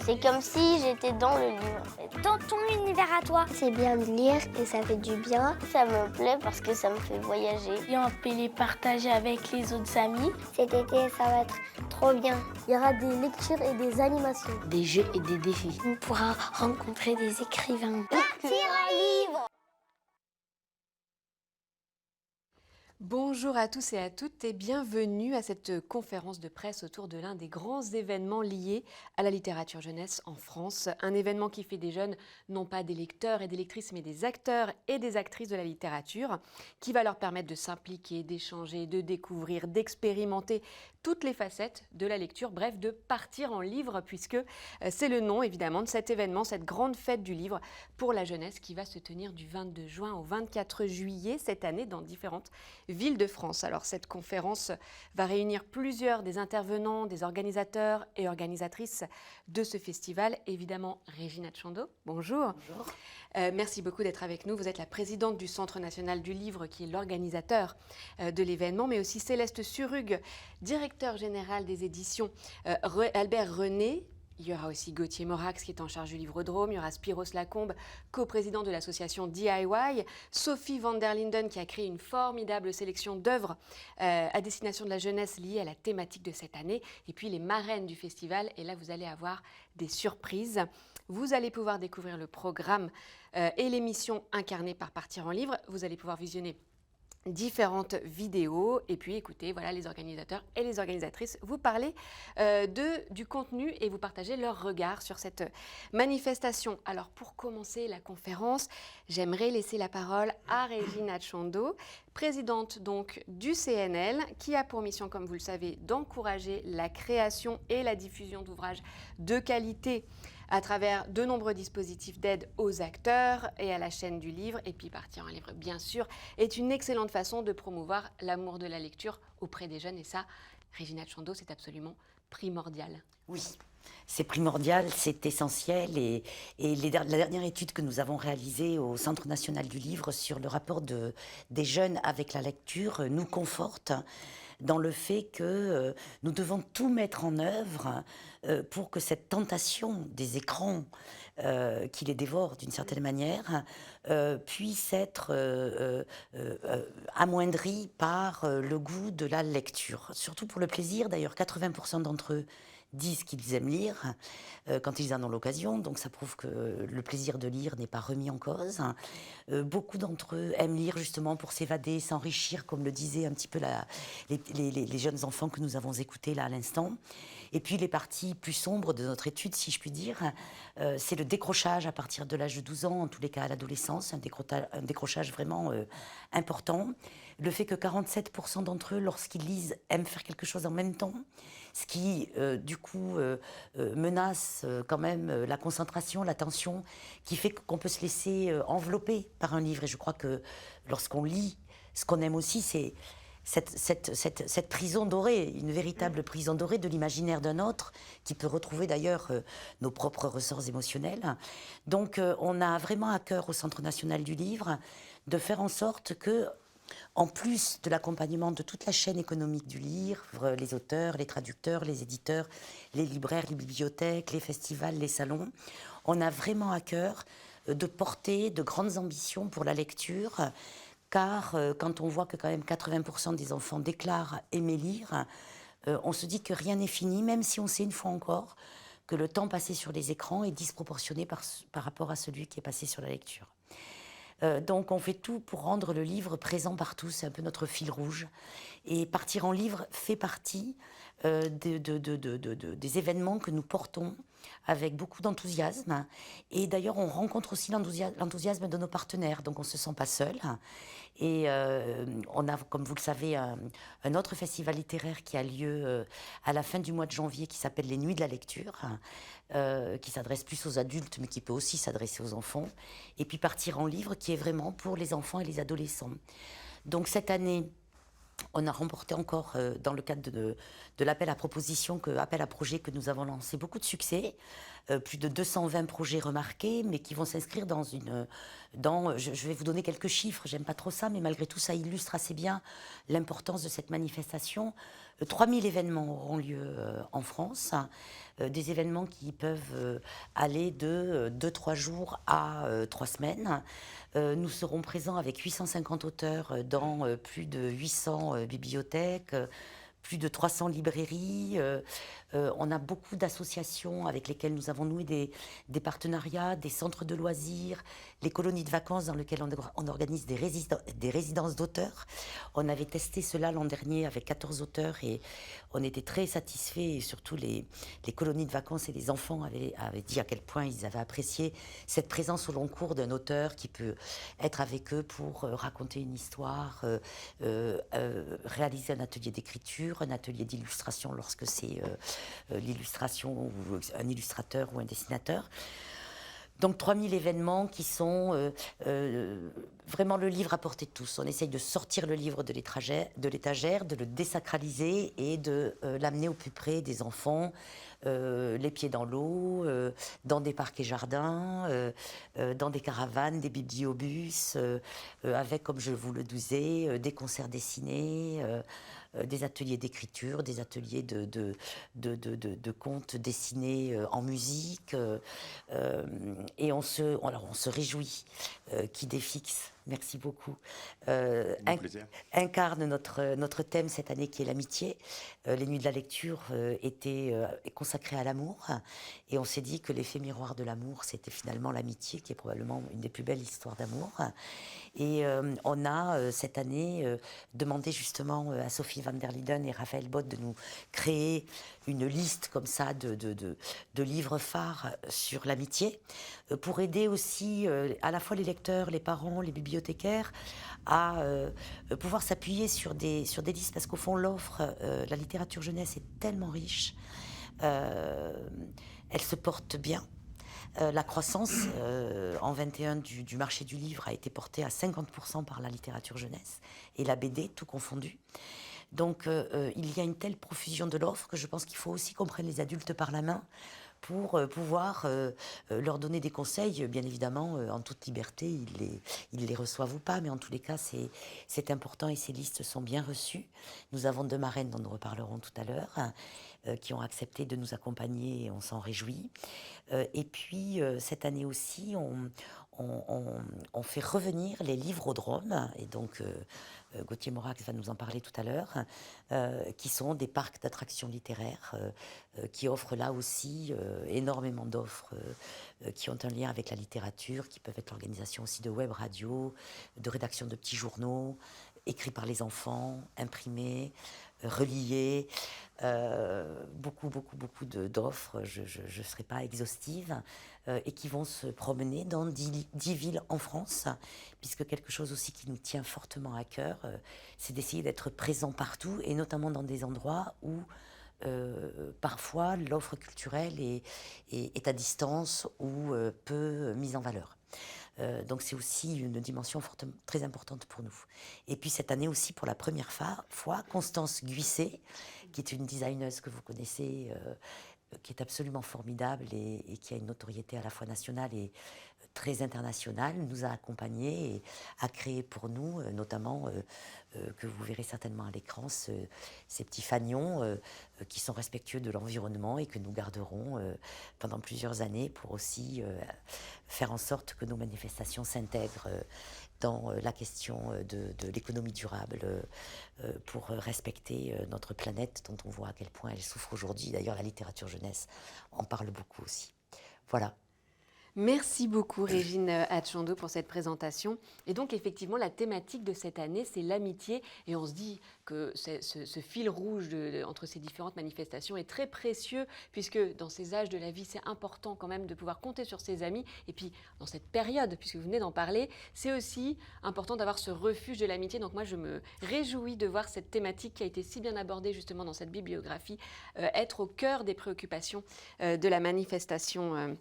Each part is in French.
C'est comme si j'étais dans le livre en fait. Dans ton univers à toi. C'est bien de lire et ça fait du bien. Ça me plaît parce que ça me fait voyager. Et on peut les partager avec les autres amis. Cet été, ça va être trop bien. Il y aura des lectures et des animations. Des jeux et des défis. On pourra rencontrer des écrivains. Partir un livre. Bonjour à tous et à toutes et bienvenue à cette conférence de presse autour de l'un des grands événements liés à la littérature jeunesse en France. Un événement qui fait des jeunes non pas des lecteurs et des lectrices mais des acteurs et des actrices de la littérature, qui va leur permettre de s'impliquer, d'échanger, de découvrir, d'expérimenter toutes les facettes de la lecture, bref de partir en livre puisque c'est le nom évidemment de cet événement, cette grande fête du livre pour la jeunesse qui va se tenir du 22 juin au 24 juillet cette année dans différentes villes de France. Alors cette conférence va réunir plusieurs des intervenants, des organisateurs et organisatrices de ce festival. Évidemment, Régina Tchando, bonjour. Bonjour. Merci beaucoup d'être avec nous. Vous êtes la présidente du Centre national du livre qui est l'organisateur de l'événement, mais aussi Céleste Surrugue, directeur général des éditions Albert René. Il y aura aussi Gauthier Morax qui est en charge du Livrodrome, il y aura Spiros Lacombe, coprésident de l'association DIY, Sophie van der Linden qui a créé une formidable sélection d'œuvres à destination de la jeunesse liées à la thématique de cette année, et puis les marraines du festival, et là vous allez avoir des surprises. Vous allez pouvoir découvrir le programme et l'émission incarnée par Partir en livre, vous allez pouvoir visionner différentes vidéos et puis écoutez voilà, les organisateurs et les organisatrices vous parler du contenu et vous partager leur regard sur cette manifestation. Alors pour commencer la conférence, j'aimerais laisser la parole à Régina Tchando, présidente donc du CNL, qui a pour mission, comme vous le savez, d'encourager la création et la diffusion d'ouvrages de qualité à travers de nombreux dispositifs d'aide aux acteurs et à la chaîne du livre. Et puis Partir en livre, bien sûr, est une excellente façon de promouvoir l'amour de la lecture auprès des jeunes. Et ça, Régina Tchando, c'est absolument primordial. Oui, c'est primordial, c'est essentiel. Et la dernière étude que nous avons réalisée au Centre national du livre sur le rapport des jeunes avec la lecture nous conforte dans le fait que nous devons tout mettre en œuvre pour que cette tentation des écrans qui les dévorent d'une certaine manière puisse être amoindrie par le goût de la lecture. Surtout pour le plaisir, d'ailleurs 80% d'entre eux disent qu'ils aiment lire quand ils en ont l'occasion, donc ça prouve que le plaisir de lire n'est pas remis en cause. Beaucoup d'entre eux aiment lire justement pour s'évader, s'enrichir, comme le disaient un petit peu les jeunes enfants que nous avons écoutés là à l'instant. Et puis les parties plus sombres de notre étude, si je puis dire, c'est le décrochage à partir de l'âge de 12 ans, en tous les cas à l'adolescence, un décrochage vraiment important. Le fait que 47% d'entre eux, lorsqu'ils lisent, aiment faire quelque chose en même temps, ce qui, du coup, menace quand même la concentration, l'attention, qui fait qu'on peut se laisser envelopper par un livre. Et je crois que lorsqu'on lit, ce qu'on aime aussi, c'est cette prison dorée, une véritable prison dorée de l'imaginaire d'un autre, qui peut retrouver d'ailleurs nos propres ressorts émotionnels. Donc, on a vraiment à cœur au Centre national du livre de faire en sorte que, en plus de l'accompagnement de toute la chaîne économique du livre, les auteurs, les traducteurs, les éditeurs, les libraires, les bibliothèques, les festivals, les salons, on a vraiment à cœur de porter de grandes ambitions pour la lecture, car quand on voit que quand même 80% des enfants déclarent aimer lire, on se dit que rien n'est fini, même si on sait une fois encore que le temps passé sur les écrans est disproportionné par rapport à celui qui est passé sur la lecture. Donc on fait tout pour rendre le livre présent partout, c'est un peu notre fil rouge. Et Partir en livre fait partie des événements que nous portons avec beaucoup d'enthousiasme. Et d'ailleurs, on rencontre aussi l'enthousiasme de nos partenaires, donc on ne se sent pas seul. Et on a, comme vous le savez, un autre festival littéraire qui a lieu à la fin du mois de janvier, qui s'appelle les Nuits de la lecture, qui s'adresse plus aux adultes, mais qui peut aussi s'adresser aux enfants. Et puis Partir en livre, qui est vraiment pour les enfants et les adolescents. Donc cette année, on a remporté encore, dans le cadre de l'appel à propositions, appel à projets que nous avons lancé, beaucoup de succès. Plus de 220 projets remarqués, mais qui vont s'inscrire je vais vous donner quelques chiffres, j'aime pas trop ça, mais malgré tout, ça illustre assez bien l'importance de cette manifestation. 3000 événements auront lieu en France, des événements qui peuvent aller de 2-3 jours à 3 semaines. Nous serons présents avec 850 auteurs dans plus de 800 bibliothèques, plus de 300 librairies. On a beaucoup d'associations avec lesquelles nous avons noué des partenariats, des centres de loisirs, les colonies de vacances dans lesquelles on organise des résidences d'auteurs. On avait testé cela l'an dernier avec 14 auteurs et on était très satisfaits. Et surtout, les colonies de vacances et les enfants avaient dit à quel point ils avaient apprécié cette présence au long cours d'un auteur qui peut être avec eux pour raconter une histoire, réaliser un atelier d'écriture, un atelier d'illustration lorsque c'est l'illustration ou un illustrateur ou un dessinateur. Donc 3000 événements qui sont vraiment le livre à portée de tous. On essaye de sortir le livre de l'étagère, de le désacraliser et de l'amener au plus près des enfants, les pieds dans l'eau, dans des parcs et jardins, dans des caravanes, des bibliobus, avec, comme je vous le disais, des concerts dessinés, des ateliers d'écriture, des ateliers de contes dessinés en musique. Et on se réjouit qu'Idéfix, merci beaucoup, incarne notre thème cette année qui est l'amitié. Les Nuits de la lecture étaient consacrées à l'amour et on s'est dit que l'effet miroir de l'amour, c'était finalement l'amitié qui est probablement une des plus belles histoires d'amour. Et on a cette année demandé justement à Sophie van der Linden et Raphaël Bott de nous créer une liste comme ça de livres phares sur l'amitié pour aider aussi à la fois les lecteurs, les parents, les bibliothécaires à pouvoir s'appuyer sur des listes parce qu'au fond l'offre, la littérature jeunesse est tellement riche, elle se porte bien. La croissance en 21 du marché du livre a été portée à 50% par la littérature jeunesse et la BD, tout confondu. Donc il y a une telle profusion de l'offre que je pense qu'il faut aussi qu'on prenne les adultes par la main pour pouvoir leur donner des conseils. Bien évidemment, en toute liberté, ils les reçoivent ou pas, mais en tous les cas, c'est important et ces listes sont bien reçues. Nous avons 2 marraines dont nous reparlerons tout à l'heure, qui ont accepté de nous accompagner et on s'en réjouit. Et puis, cette année aussi, on fait revenir les livrodromes, et donc Gauthier Morax va nous en parler tout à l'heure, qui sont des parcs d'attractions littéraires qui offrent là aussi énormément d'offres qui ont un lien avec la littérature, qui peuvent être l'organisation aussi de web radio, de rédaction de petits journaux, écrits par les enfants, imprimés, reliés, beaucoup d'offres, je ne serai pas exhaustive, et qui vont se promener dans 10 villes en France, puisque quelque chose aussi qui nous tient fortement à cœur, c'est d'essayer d'être présent partout, et notamment dans des endroits où parfois l'offre culturelle est à distance ou peu mise en valeur. Donc c'est aussi une dimension très importante pour nous. Et puis cette année aussi, pour la première fois, Constance Guisset, qui est une designeuse que vous connaissez, qui est absolument formidable et qui a une notoriété à la fois nationale et très internationale, nous a accompagnés et a créé pour nous, notamment, que vous verrez certainement à l'écran, ces petits fanions qui sont respectueux de l'environnement et que nous garderons pendant plusieurs années pour aussi faire en sorte que nos manifestations s'intègrent dans la question de l'économie durable pour respecter notre planète dont on voit à quel point elle souffre aujourd'hui. D'ailleurs, la littérature jeunesse en parle beaucoup aussi. Voilà. Merci beaucoup Régine Atchando pour cette présentation. Et donc effectivement, la thématique de cette année, c'est l'amitié. Et on se dit que ce fil rouge entre ces différentes manifestations est très précieux, puisque dans ces âges de la vie, c'est important quand même de pouvoir compter sur ses amis. Et puis dans cette période, puisque vous venez d'en parler, c'est aussi important d'avoir ce refuge de l'amitié. Donc moi, je me réjouis de voir cette thématique qui a été si bien abordée justement dans cette bibliographie, être au cœur des préoccupations de la manifestation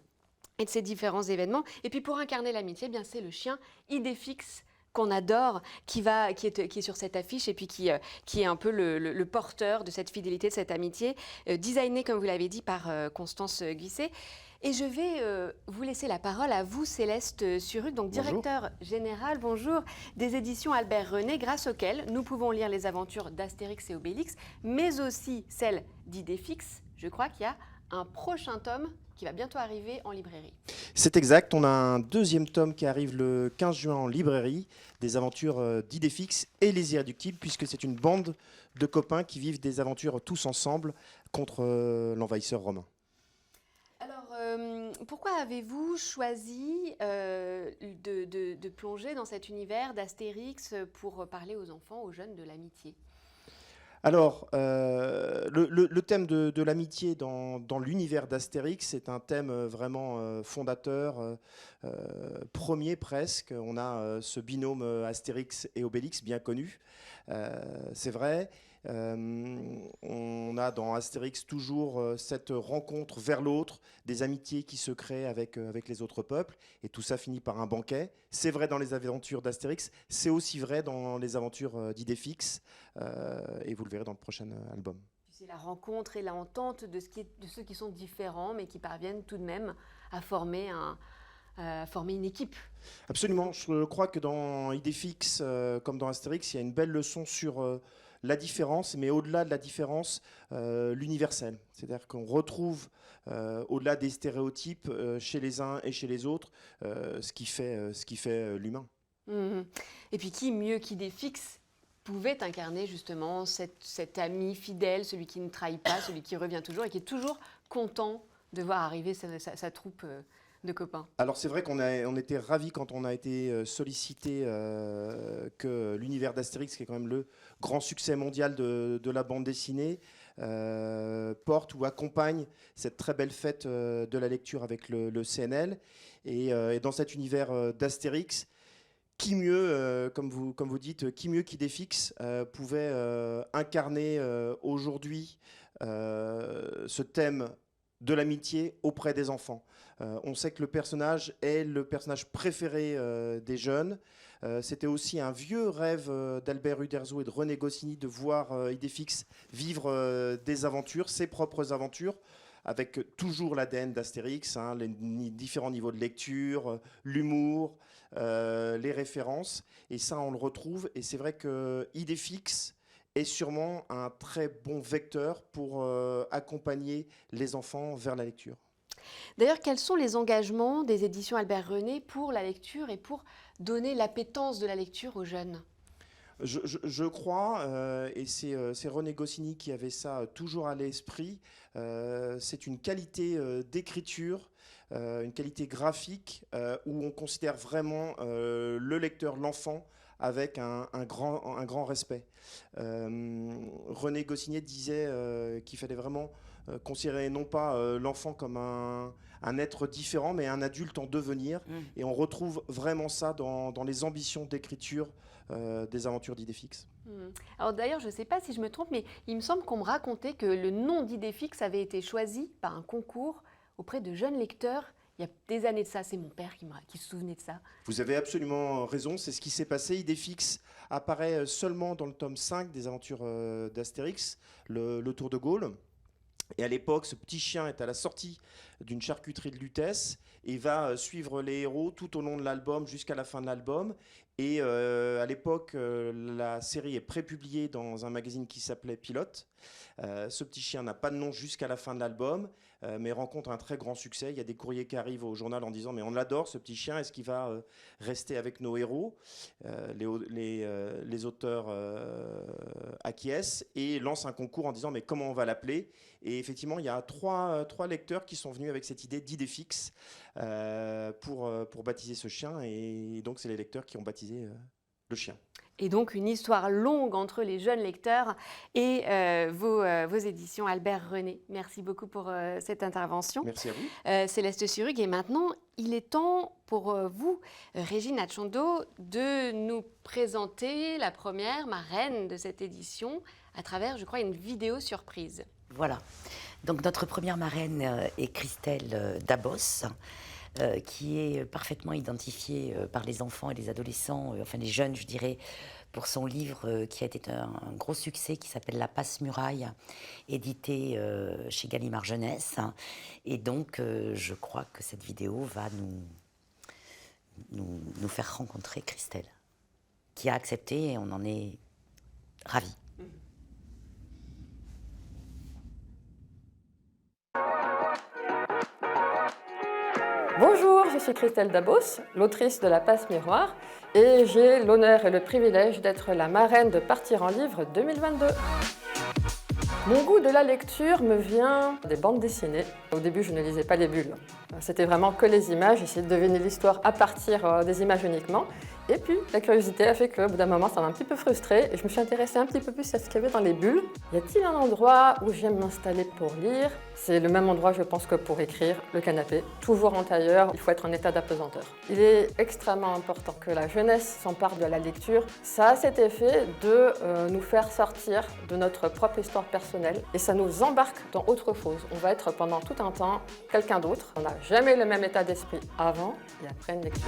et de ces différents événements. Et puis pour incarner l'amitié, eh bien c'est le chien Idéfix qu'on adore, qui est sur cette affiche et puis qui est un peu le porteur de cette fidélité, de cette amitié, designé, comme vous l'avez dit, par Constance Guisset. Et je vais vous laisser la parole à vous, Céleste Surrugue, donc directeur général, bonjour, des éditions Albert René, grâce auxquelles nous pouvons lire les aventures d'Astérix et Obélix, mais aussi celles d'Idéfix. Je crois qu'il y a un prochain tome qui va bientôt arriver en librairie. C'est exact, on a un deuxième tome qui arrive le 15 juin en librairie, des aventures d'Idéfix et les Irréductibles, puisque c'est une bande de copains qui vivent des aventures tous ensemble contre l'envahisseur romain. Alors, pourquoi avez-vous choisi de plonger dans cet univers d'Astérix pour parler aux enfants, aux jeunes de l'amitié ? Alors, le thème de l'amitié dans l'univers d'Astérix, c'est un thème vraiment fondateur, premier presque. On a ce binôme Astérix et Obélix bien connu, c'est vrai. On a dans Astérix toujours cette rencontre vers l'autre, des amitiés qui se créent avec les autres peuples, et tout ça finit par un banquet. C'est vrai dans les aventures d'Astérix, c'est aussi vrai dans les aventures d'Idéfix, et vous le verrez dans le prochain album. C'est la rencontre et l'entente de ceux qui sont différents, mais qui parviennent tout de même à former une équipe. Absolument, je crois que dans Idéfix, comme dans Astérix, il y a une belle leçon sur la différence, mais au-delà de la différence, l'universel. C'est-à-dire qu'on retrouve, au-delà des stéréotypes, chez les uns et chez les autres, ce qui fait l'humain. Mmh. Et puis qui mieux qu'Idéfix pouvait incarner justement cet ami fidèle, celui qui ne trahit pas, celui qui revient toujours et qui est toujours content de voir arriver sa troupe de copains. Alors c'est vrai on était ravis quand on a été sollicité que l'univers d'Astérix, qui est quand même le grand succès mondial de la bande dessinée, porte ou accompagne cette très belle fête de la lecture avec le CNL. Et dans cet univers d'Astérix, qui mieux, comme vous dites, qui mieux qu'Idéfix pouvait incarner aujourd'hui ce thème de l'amitié auprès des enfants. On sait que le personnage est le personnage préféré des jeunes. C'était aussi un vieux rêve d'Albert Uderzo et de René Goscinny de voir Idéfix vivre des aventures, ses propres aventures, avec toujours l'ADN d'Astérix, hein, les différents niveaux de lecture, l'humour, les références. Et ça, on le retrouve. Et c'est vrai que Idéfix est sûrement un très bon vecteur pour accompagner les enfants vers la lecture. D'ailleurs, quels sont les engagements des éditions Albert René pour la lecture et pour donner l'appétence de la lecture aux jeunes ? Je crois, et c'est René Goscinny qui avait ça toujours à l'esprit, c'est une qualité d'écriture, une qualité graphique où on considère vraiment le lecteur, l'enfant, avec un grand respect. René Goscinny disait qu'il fallait vraiment considérer non pas l'enfant comme un être différent, mais un adulte en devenir. Et on retrouve vraiment ça dans les ambitions d'écriture des aventures d'Idéfix. Alors d'ailleurs, je ne sais pas si je me trompe, mais il me semble qu'on me racontait que le nom d'Idéfix avait été choisi par un concours auprès de jeunes lecteurs. Il y a des années de ça, c'est mon père qui se souvenait de ça. Vous avez absolument raison, c'est ce qui s'est passé. Idéfix apparaît seulement dans le tome 5 des aventures d'Astérix, le Tour de Gaulle. Et à l'époque, ce petit chien est à la sortie d'une charcuterie de Lutèce et va suivre les héros tout au long de l'album jusqu'à la fin de l'album. Et à l'époque, la série est prépubliée dans un magazine qui s'appelait Pilote. Ce petit chien n'a pas de nom jusqu'à la fin de l'album, mais rencontre un très grand succès. Il y a des courriers qui arrivent au journal en disant « mais on l'adore ce petit chien, est-ce qu'il va rester avec nos héros ?» Les auteurs acquiescent et lancent un concours en disant « mais comment on va l'appeler ?» Et effectivement, il y a trois lecteurs qui sont venus avec cette idée d'Idéfix pour baptiser ce chien. Et donc, c'est les lecteurs qui ont baptisé le chien. Et donc, une histoire longue entre les jeunes lecteurs et vos éditions Albert René. Merci beaucoup pour cette intervention. Merci à vous. Céleste Surrugue. Et maintenant, il est temps pour vous, Régine Atchondo, de nous présenter la première marraine de cette édition à travers, je crois, une vidéo surprise. Voilà. Donc notre première marraine est Christelle Dabos. qui est parfaitement identifié par les enfants et les adolescents, enfin les jeunes, je dirais, pour son livre qui a été un gros succès, qui s'appelle La Passe-Muraille, édité chez Gallimard Jeunesse. Et donc, je crois que cette vidéo va nous faire rencontrer Christelle, qui a accepté et on en est ravis. Bonjour, je suis Christelle Dabos, l'autrice de La Passe-Miroir, et j'ai l'honneur et le privilège d'être la marraine de Partir en livre 2022. Mon goût de la lecture me vient des bandes dessinées. Au début, je ne lisais pas les bulles. C'était vraiment que les images, j'essayais de deviner l'histoire à partir des images uniquement. Et puis, la curiosité a fait qu'au bout d'un moment, ça m'a un petit peu frustrée et je me suis intéressée un petit peu plus à ce qu'il y avait dans les bulles. Y a-t-il un endroit où j'aime m'installer pour lire? C'est le même endroit, je pense, que pour écrire, le canapé. Toujours en tailleur, il faut être en état d'apesanteur. Il est extrêmement important que la jeunesse s'empare de la lecture. Ça a cet effet de nous faire sortir de notre propre histoire personnelle et ça nous embarque dans autre chose. On va être pendant tout un temps quelqu'un d'autre. On n'a jamais le même état d'esprit avant et après une lecture.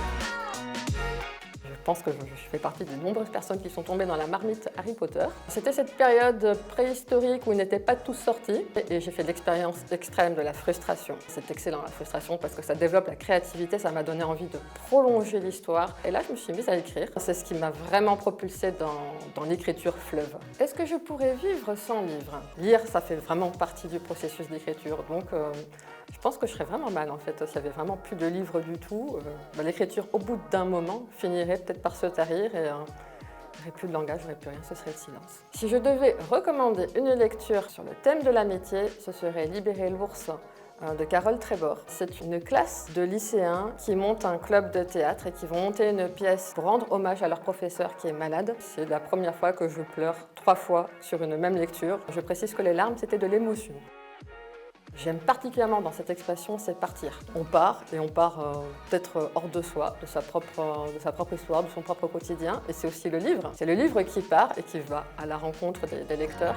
Je pense que je fais partie de nombreuses personnes qui sont tombées dans la marmite Harry Potter. C'était cette période préhistorique où ils n'étaient pas tous sortis et j'ai fait l'expérience extrême de la frustration. C'est excellent la frustration parce que ça développe la créativité, ça m'a donné envie de prolonger l'histoire. Et là, je me suis mise à écrire. C'est ce qui m'a vraiment propulsée dans l'écriture fleuve. Est-ce que je pourrais vivre sans livre? Lire, ça fait vraiment partie du processus d'écriture. Donc, je pense que je serais vraiment mal en fait, s'il n'y avait vraiment plus de livres du tout. L'écriture au bout d'un moment finirait peut-être par se tarir et j'aurais plus de langage, j'aurais plus rien, ce serait le silence. Si je devais recommander une lecture sur le thème de l'amitié, ce serait Libérer l'ours de Carole Trébor. C'est une classe de lycéens qui montent un club de théâtre et qui vont monter une pièce pour rendre hommage à leur professeur qui est malade. C'est la première fois que je pleure 3 fois sur une même lecture. Je précise que les larmes, c'était de l'émotion. J'aime particulièrement dans cette expression, c'est partir. On part et on part peut-être hors de soi, de sa propre histoire, de son propre quotidien. Et c'est aussi le livre. C'est le livre qui part et qui va à la rencontre des lecteurs.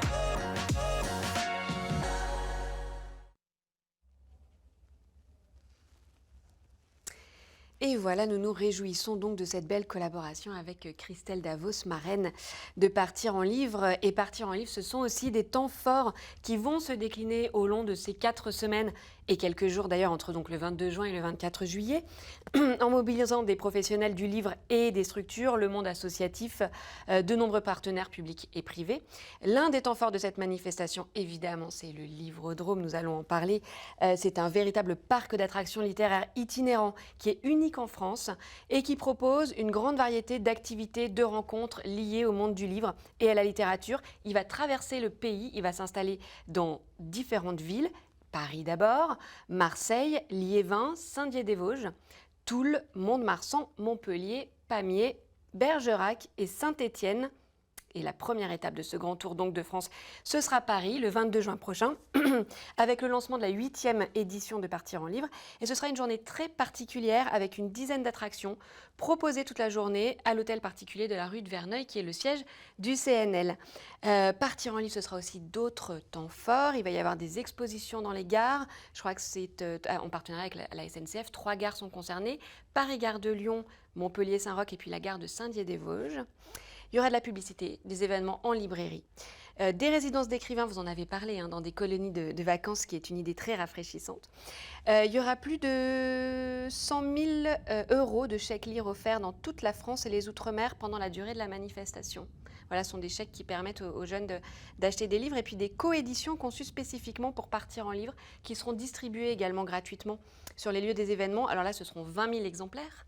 Et voilà, nous nous réjouissons donc de cette belle collaboration avec Christelle Davos, marraine de Partir en livre. Et Partir en livre, ce sont aussi des temps forts qui vont se décliner au long de ces 4 semaines et quelques jours d'ailleurs entre donc le 22 juin et le 24 juillet, en mobilisant des professionnels du livre et des structures, le monde associatif, de nombreux partenaires publics et privés. L'un des temps forts de cette manifestation, évidemment, c'est le Livrodrome, nous allons en parler. C'est un véritable parc d'attractions littéraires itinérant qui est unique en France et qui propose une grande variété d'activités, de rencontres liées au monde du livre et à la littérature. Il va traverser le pays, il va s'installer dans différentes villes, Paris d'abord, Marseille, Liévin, Saint-Dié-des-Vosges, Toul, Mont-de-Marsan, Montpellier, Pamiers, Bergerac et Saint-Étienne. Et la première étape de ce grand tour donc de France, ce sera Paris le 22 juin prochain, avec le lancement de la 8e édition de Partir en livre. Et ce sera une journée très particulière avec une dizaine d'attractions proposées toute la journée à l'hôtel particulier de la rue de Verneuil, qui est le siège du CNL. Partir en livre, ce sera aussi d'autres temps forts. Il va y avoir des expositions dans les gares. Je crois que c'est en partenariat avec la SNCF. 3 gares sont concernées. Paris-Gare de Lyon, Montpellier-Saint-Roch et puis la gare de Saint-Dié-des-Vosges. Il y aura de la publicité, des événements en librairie, des résidences d'écrivains, vous en avez parlé, dans des colonies de vacances, qui est une idée très rafraîchissante. Il y aura plus de 100 000 euros de chèques lire offerts dans toute la France et les Outre-mer pendant la durée de la manifestation. Voilà, ce sont des chèques qui permettent aux jeunes d'acheter des livres et puis des coéditions conçues spécifiquement pour Partir en livre qui seront distribuées également gratuitement sur les lieux des événements. Alors là, ce seront 20 000 exemplaires.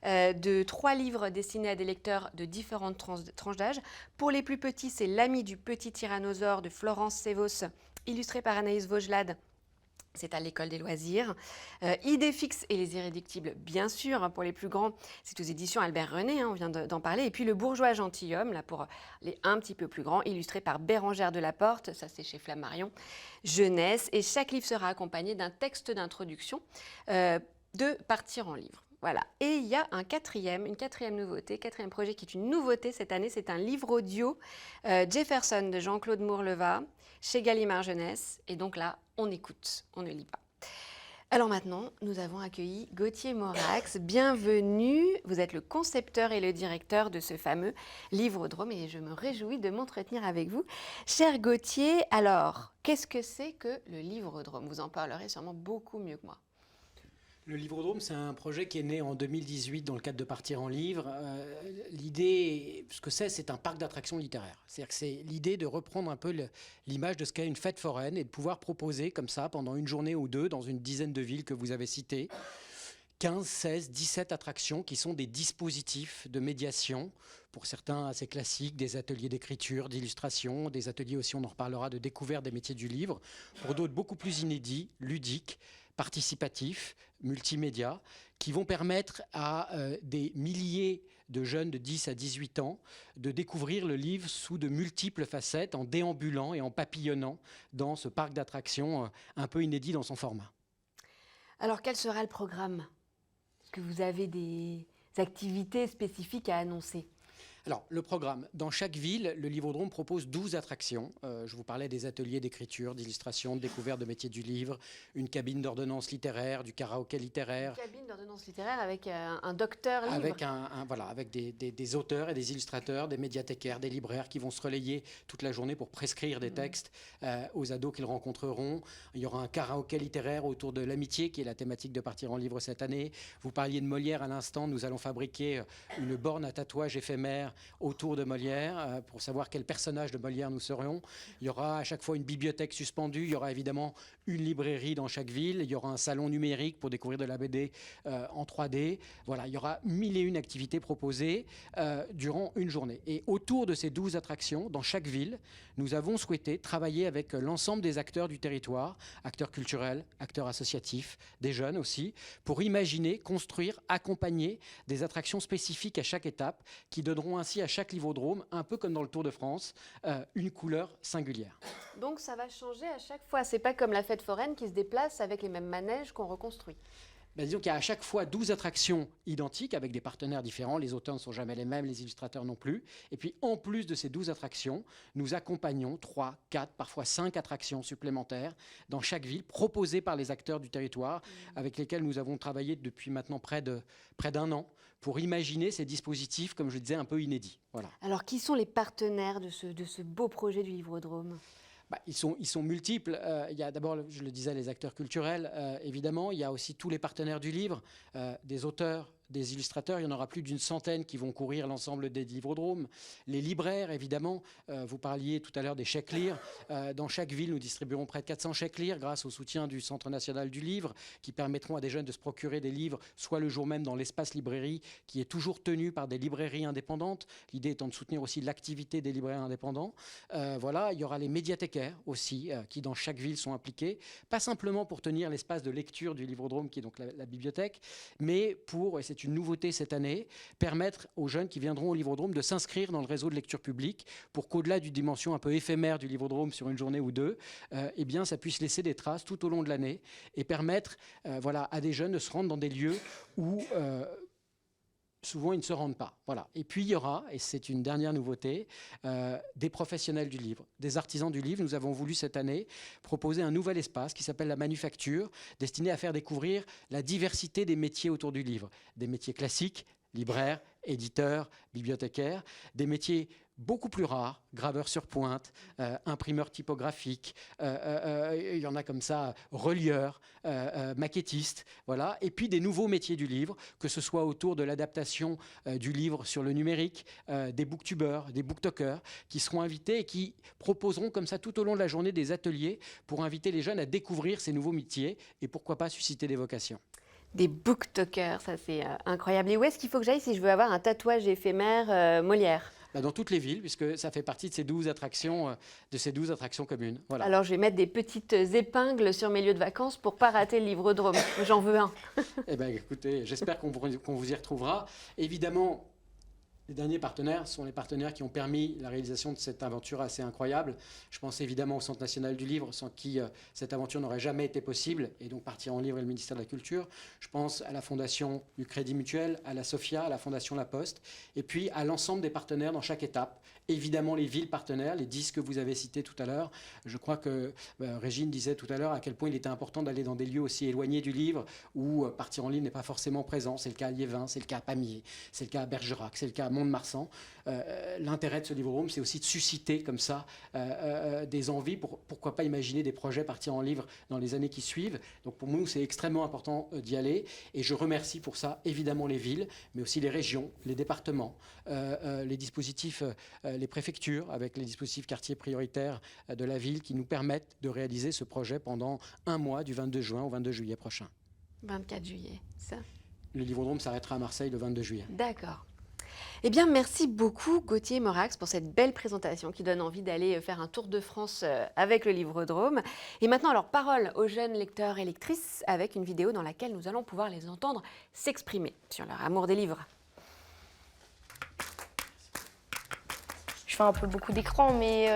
De 3 livres destinés à des lecteurs de différentes tranches d'âge. Pour les plus petits, c'est L'ami du petit tyrannosaure de Florence Sévos, illustré par Anaïs Vaugelade. C'est à l'école des loisirs. Idées fixes et les irréductibles, bien sûr. Pour les plus grands, c'est aux éditions Albert René, on vient d'en parler. Et puis Le bourgeois gentilhomme, là pour les un petit peu plus grands, illustré par Bérengère Delaporte, ça c'est chez Flammarion, jeunesse. Et chaque livre sera accompagné d'un texte d'introduction de Partir en livre. Voilà. Et il y a une quatrième nouveauté, quatrième projet qui est une nouveauté cette année, c'est un livre audio Jefferson de Jean-Claude Mourleva chez Gallimard Jeunesse. Et donc là, on écoute, on ne lit pas. Alors maintenant, nous avons accueilli Gauthier Morax. Bienvenue. Vous êtes le concepteur et le directeur de ce fameux Livrodrome et je me réjouis de m'entretenir avec vous. Cher Gauthier, alors, qu'est-ce que c'est que le Livrodrome? Vous en parlerez sûrement beaucoup mieux que moi. Le Livrodrome, c'est un projet qui est né en 2018 dans le cadre de Partir en livre. L'idée, ce que c'est un parc d'attractions littéraires. C'est-à-dire que c'est l'idée de reprendre un peu l'image de ce qu'est une fête foraine et de pouvoir proposer comme ça, pendant une journée ou deux, dans une dizaine de villes que vous avez citées, 15, 16, 17 attractions qui sont des dispositifs de médiation, pour certains assez classiques, des ateliers d'écriture, d'illustration, des ateliers aussi, on en reparlera, de découverte des métiers du livre, pour d'autres beaucoup plus inédits, ludiques, participatifs, multimédia, qui vont permettre à des milliers de jeunes de 10 à 18 ans de découvrir le livre sous de multiples facettes, en déambulant et en papillonnant dans ce parc d'attractions un peu inédit dans son format. Alors, quel sera le programme? Est-ce que vous avez des activités spécifiques à annoncer? Alors, le programme. Dans chaque ville, le Livrodrome propose 12 attractions. Je vous parlais des ateliers d'écriture, d'illustration, de découverte de métiers du livre, une cabine d'ordonnance littéraire, du karaoké littéraire. Une cabine d'ordonnance littéraire avec un docteur livre. Avec des auteurs et des illustrateurs, des médiathécaires, des libraires qui vont se relayer toute la journée pour prescrire des textes aux ados qu'ils rencontreront. Il y aura un karaoké littéraire autour de l'amitié, qui est la thématique de Partir en livre cette année. Vous parliez de Molière à l'instant. Nous allons fabriquer une borne à tatouage éphémère autour de Molière pour savoir quel personnage de Molière nous serions. Il y aura à chaque fois une bibliothèque suspendue. Il y aura évidemment une librairie dans chaque ville. Il y aura un salon numérique pour découvrir de la BD en 3D. Voilà, il y aura 1001 activités proposées durant une journée. Et autour de ces 12 attractions, dans chaque ville, nous avons souhaité travailler avec l'ensemble des acteurs du territoire, acteurs culturels, acteurs associatifs, des jeunes aussi, pour imaginer, construire, accompagner des attractions spécifiques à chaque étape qui donneront ainsi à chaque Livrodrome, un peu comme dans le Tour de France, une couleur singulière. Donc ça va changer à chaque fois. C'est pas comme la fête foraine qui se déplace avec les mêmes manèges qu'on reconstruit. Disons qu'il y a à chaque fois 12 attractions identiques avec des partenaires différents. Les auteurs ne sont jamais les mêmes, les illustrateurs non plus. Et puis en plus de ces 12 attractions, nous accompagnons 3, 4, parfois 5 attractions supplémentaires dans chaque ville, proposées par les acteurs du territoire, avec lesquels nous avons travaillé depuis maintenant près d'un an, pour imaginer ces dispositifs, comme je le disais, un peu inédits. Voilà. Alors qui sont les partenaires de ce beau projet du Livrodrome ? Ils sont multiples. Il y a d'abord, je le disais, les acteurs culturels, évidemment. Il y a aussi tous les partenaires du livre, des auteurs, des illustrateurs. Il y en aura plus d'une centaine qui vont courir l'ensemble des Livrodromes. Les libraires, évidemment. Vous parliez tout à l'heure des chèques lire. Dans chaque ville, nous distribuerons près de 400 chèques lire grâce au soutien du Centre national du livre, qui permettront à des jeunes de se procurer des livres, soit le jour même dans l'espace librairie, qui est toujours tenu par des librairies indépendantes. L'idée étant de soutenir aussi l'activité des libraires indépendants. Voilà, il y aura les médiathécaires aussi, qui dans chaque ville sont impliqués. Pas simplement pour tenir l'espace de lecture du Livrodrome, qui est donc la bibliothèque, mais pour, et c'est une nouveauté cette année, permettre aux jeunes qui viendront au Livrodrome de s'inscrire dans le réseau de lecture publique pour qu'au-delà d'une dimension un peu éphémère du Livrodrome sur une journée ou deux, eh bien, ça puisse laisser des traces tout au long de l'année et permettre à des jeunes de se rendre dans des lieux où souvent ils ne se rendent pas. Voilà. Et puis il y aura, et c'est une dernière nouveauté, des professionnels du livre, des artisans du livre. Nous avons voulu cette année proposer un nouvel espace qui s'appelle la Manufacture, destiné à faire découvrir la diversité des métiers autour du livre. Des métiers classiques, libraires, éditeurs, bibliothécaires, des métiers beaucoup plus rares, graveurs sur pointe, imprimeurs typographiques, il y en a comme ça, relieurs, maquettistes, voilà. Et puis des nouveaux métiers du livre, que ce soit autour de l'adaptation du livre sur le numérique, des booktubeurs, des booktokers, qui seront invités et qui proposeront comme ça tout au long de la journée des ateliers pour inviter les jeunes à découvrir ces nouveaux métiers et pourquoi pas susciter des vocations. Des booktokers, ça c'est incroyable. Et où est-ce qu'il faut que j'aille si je veux avoir un tatouage éphémère Molière ? Dans toutes les villes, puisque ça fait partie de ces 12 attractions communes. Voilà. Alors, je vais mettre des petites épingles sur mes lieux de vacances pour ne pas rater le Livrodrome. J'en veux un. Eh bien, écoutez, j'espère qu'on vous y retrouvera. Évidemment, Les derniers partenaires sont les partenaires qui ont permis la réalisation de cette aventure assez incroyable. Je pense évidemment au Centre national du livre, sans qui cette aventure n'aurait jamais été possible, et donc Partir en livre et le ministère de la Culture. Je pense à la Fondation du Crédit Mutuel, à la SOFIA, à la Fondation La Poste, et puis à l'ensemble des partenaires dans chaque étape. Évidemment, les villes partenaires, les 10 que vous avez cités tout à l'heure. Je crois que Régine disait tout à l'heure à quel point il était important d'aller dans des lieux aussi éloignés du livre où Partir en livre n'est pas forcément présent. C'est le cas à Liévin, c'est le cas à Pamiers, c'est le cas à Bergerac, c'est le cas à Mont-de-Marsan. L'intérêt de ce livre room, c'est aussi de susciter comme ça des envies pour, pourquoi pas imaginer des projets Partir en livre dans les années qui suivent. Donc pour nous, c'est extrêmement important d'y aller. Et je remercie pour ça évidemment les villes, mais aussi les régions, les départements, les dispositifs, les préfectures, avec les dispositifs quartiers prioritaires de la ville qui nous permettent de réaliser ce projet pendant un mois, du 22 juin au 22 juillet prochain. 24 juillet, ça. Le Livrodrome s'arrêtera à Marseille le 22 juillet. D'accord. Eh bien, merci beaucoup Gauthier Morax pour cette belle présentation qui donne envie d'aller faire un tour de France avec le Livrodrome. Et maintenant, alors, parole aux jeunes lecteurs et lectrices avec une vidéo dans laquelle nous allons pouvoir les entendre s'exprimer sur leur amour des livres. Je fais un peu beaucoup d'écran, mais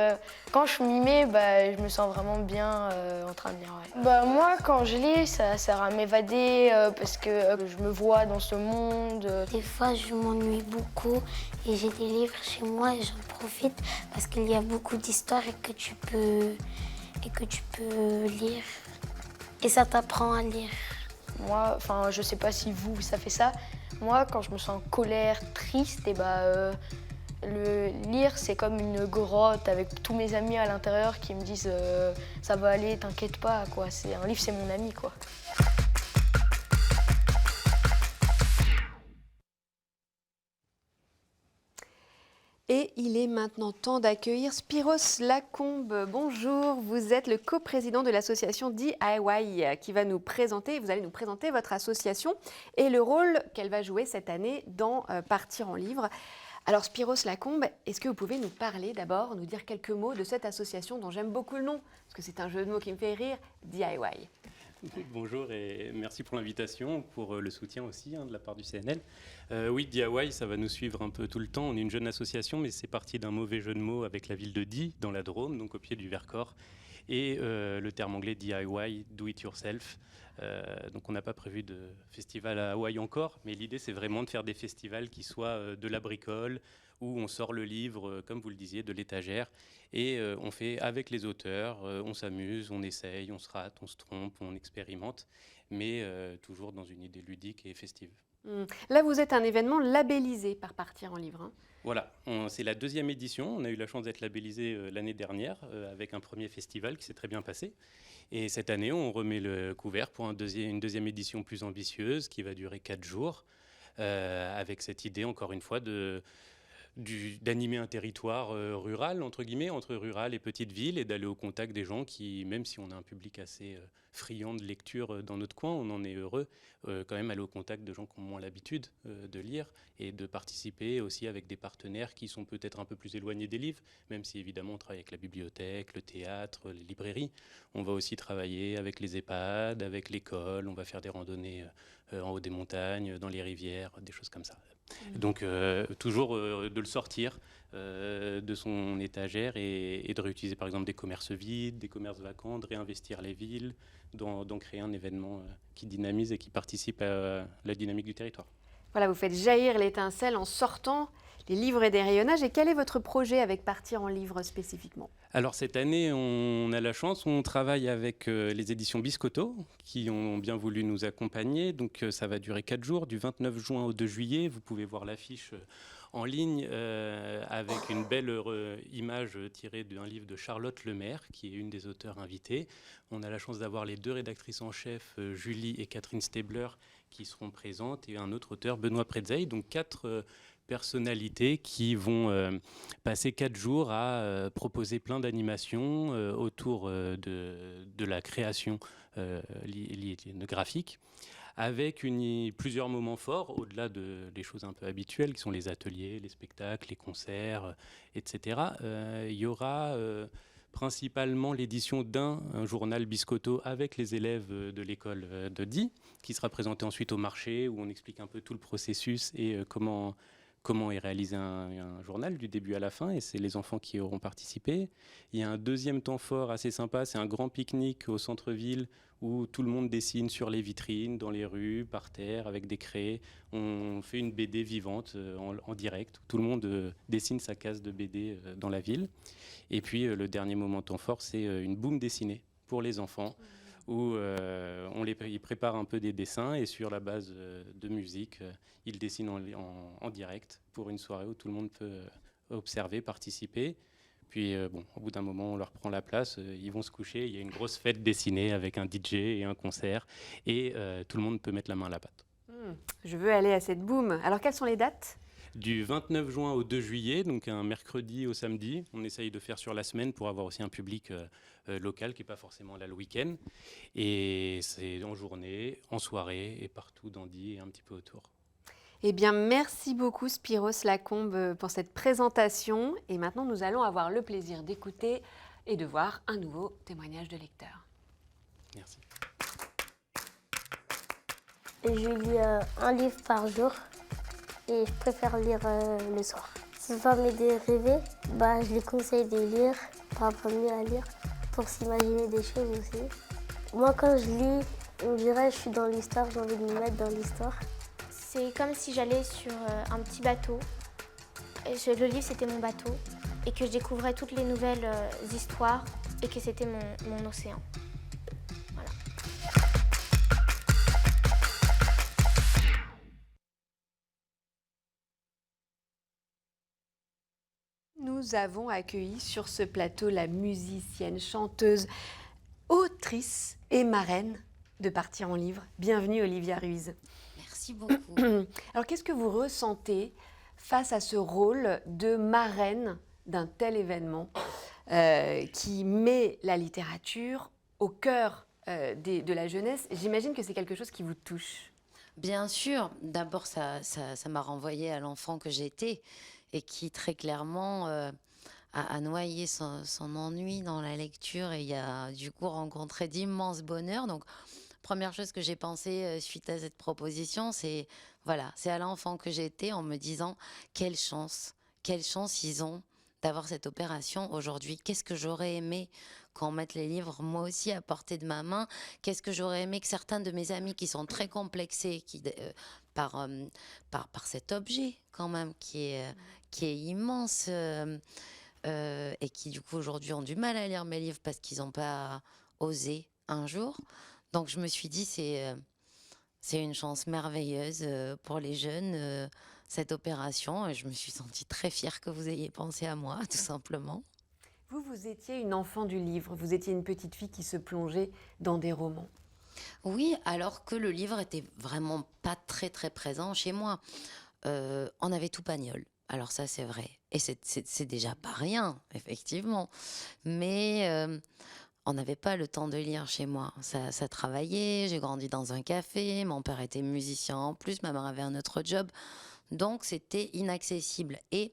quand je m'y mets, je me sens vraiment bien en train de lire. Ouais. Moi, quand je lis, ça sert à m'évader parce que je me vois dans ce monde. Des fois, je m'ennuie beaucoup et j'ai des livres chez moi et j'en profite parce qu'il y a beaucoup d'histoires et que tu peux lire. Et ça t'apprend à lire. Moi, je sais pas si vous, ça fait ça. Moi, quand je me sens en colère, triste, et le lire, c'est comme une grotte avec tous mes amis à l'intérieur qui me disent ça va aller, t'inquiète pas, quoi. Un livre, c'est mon ami, quoi. Et il est maintenant temps d'accueillir Spiros Lacombe. Bonjour, vous êtes le coprésident de l'association DIY qui va nous présenter, vous allez nous présenter votre association et le rôle qu'elle va jouer cette année dans Partir en livre. Alors Spiros Lacombe, est-ce que vous pouvez nous parler d'abord, nous dire quelques mots de cette association dont j'aime beaucoup le nom, parce que c'est un jeu de mots qui me fait rire, DIY. Bonjour et merci pour l'invitation, pour le soutien aussi de la part du CNL. Oui, DIY, ça va nous suivre un peu tout le temps. On est une jeune association, mais c'est parti d'un mauvais jeu de mots avec la ville de Die, dans la Drôme, donc au pied du Vercors, et le terme anglais DIY, Do It Yourself. Donc on n'a pas prévu de festival à Hawaï encore, mais l'idée c'est vraiment de faire des festivals qui soient de la bricole, où on sort le livre, comme vous le disiez, de l'étagère, et on fait avec les auteurs, on s'amuse, on essaye, on se rate, on se trompe, on expérimente, mais toujours dans une idée ludique et festive. Là, vous êtes un événement labellisé par Partir en livre. Hein. Voilà, c'est la 2e édition. On a eu la chance d'être labellisé l'année dernière avec un premier festival qui s'est très bien passé. Et cette année, on remet le couvert pour une deuxième édition plus ambitieuse qui va durer 4 jours, avec cette idée, encore une fois, d'animer un territoire rural, entre guillemets, entre rural et petite ville, et d'aller au contact des gens qui, même si on a un public assez friand de lecture dans notre coin, on en est heureux, quand même aller au contact de gens qui ont moins l'habitude de lire, et de participer aussi avec des partenaires qui sont peut-être un peu plus éloignés des livres, même si évidemment on travaille avec la bibliothèque, le théâtre, les librairies. On va aussi travailler avec les EHPAD, avec l'école, on va faire des randonnées en haut des montagnes, dans les rivières, des choses comme ça. Donc toujours de le sortir de son étagère et de réutiliser par exemple des commerces vides, des commerces vacants, de réinvestir les villes, d'en créer un événement qui dynamise et qui participe à la dynamique du territoire. Voilà, vous faites jaillir l'étincelle en sortant les livres et des rayonnages. Et quel est votre projet avec Partir en livre spécifiquement ? Alors cette année, on a la chance, on travaille avec les éditions Biscotto qui ont bien voulu nous accompagner. Donc ça va durer 4 jours, du 29 juin au 2 juillet. Vous pouvez voir l'affiche en ligne avec une belle image tirée d'un livre de Charlotte Lemaire, qui est une des auteurs invitées. On a la chance d'avoir les 2 rédactrices en chef, Julie et Catherine Stabler, qui seront présentes, et un autre auteur, Benoît Pretzeil. Donc 4 personnalités qui vont passer 4 jours à proposer plein d'animations autour de la création graphique, avec plusieurs moments forts, au-delà des choses un peu habituelles, qui sont les ateliers, les spectacles, les concerts, etc. Il y aura principalement l'édition d'un journal Biscotto avec les élèves de l'école de Die, qui sera présenté ensuite au marché, où on explique un peu tout le processus et comment comment est réalisé un journal du début à la fin, et c'est les enfants qui auront participé. Il y a un deuxième temps fort assez sympa, c'est un grand pique-nique au centre-ville où tout le monde dessine sur les vitrines, dans les rues, par terre, avec des craies. On fait une BD vivante en direct, où tout le monde dessine sa case de BD dans la ville. Et puis le dernier moment temps fort, c'est une boum dessinée pour les enfants, où ils préparent un peu des dessins et sur la base de musique, ils dessinent en direct pour une soirée où tout le monde peut observer, participer. Puis au bout d'un moment, on leur prend la place, ils vont se coucher, il y a une grosse fête dessinée avec un DJ et un concert, et tout le monde peut mettre la main à la pâte. Je veux aller à cette boum. Alors, quelles sont les dates ? Du 29 juin au 2 juillet, donc un mercredi au samedi. On essaye de faire sur la semaine pour avoir aussi un public local qui n'est pas forcément là le week-end. Et c'est en journée, en soirée et partout dans Die et un petit peu autour. Eh bien, merci beaucoup Spiros Lacombe pour cette présentation. Et maintenant, nous allons avoir le plaisir d'écouter et de voir un nouveau témoignage de lecteur. Merci. Je lis un livre par jour et je préfère lire le soir. Si ça va m'aider à rêver, je les conseille de lire pour apprendre mieux à lire, pour s'imaginer des choses aussi. Moi, quand je lis, on dirait que je suis dans l'histoire, j'ai envie de me mettre dans l'histoire. C'est comme si j'allais sur un petit bateau. Le livre, c'était mon bateau. Et que je découvrais toutes les nouvelles histoires et que c'était mon océan. Voilà. Nous avons accueilli sur ce plateau la musicienne, chanteuse, autrice et marraine de Partir en livre. Bienvenue Olivia Ruiz. Merci beaucoup. Alors qu'est-ce que vous ressentez face à ce rôle de marraine d'un tel événement qui met la littérature au cœur de la jeunesse? J'imagine que c'est quelque chose qui vous touche. Bien sûr, d'abord ça m'a renvoyé à l'enfant que j'étais et qui très clairement a noyé son ennui dans la lecture et a du coup rencontré d'immenses bonheurs. Donc première chose que j'ai pensé suite à cette proposition, c'est à l'enfant que j'étais en me disant quelle chance ils ont d'avoir cette opération aujourd'hui. Qu'est-ce que j'aurais aimé qu'on mette les livres moi aussi à portée de ma main. Qu'est-ce que j'aurais aimé que certains de mes amis qui sont très complexés par cet objet quand même qui est immense et qui du coup aujourd'hui ont du mal à lire mes livres parce qu'ils n'ont pas osé un jour. Donc je me suis dit c'est une chance merveilleuse pour les jeunes cette opération et je me suis sentie très fière que vous ayez pensé à moi tout simplement. Vous étiez une enfant du livre, vous étiez une petite fille qui se plongeait dans des romans. Oui, alors que le livre était vraiment pas très très présent chez moi. On avait tout Pagnol, alors ça c'est vrai. Et c'est déjà pas rien, effectivement. Mais on n'avait pas le temps de lire chez moi. Ça travaillait, j'ai grandi dans un café, mon père était musicien en plus, ma mère avait un autre job. Donc c'était inaccessible. Et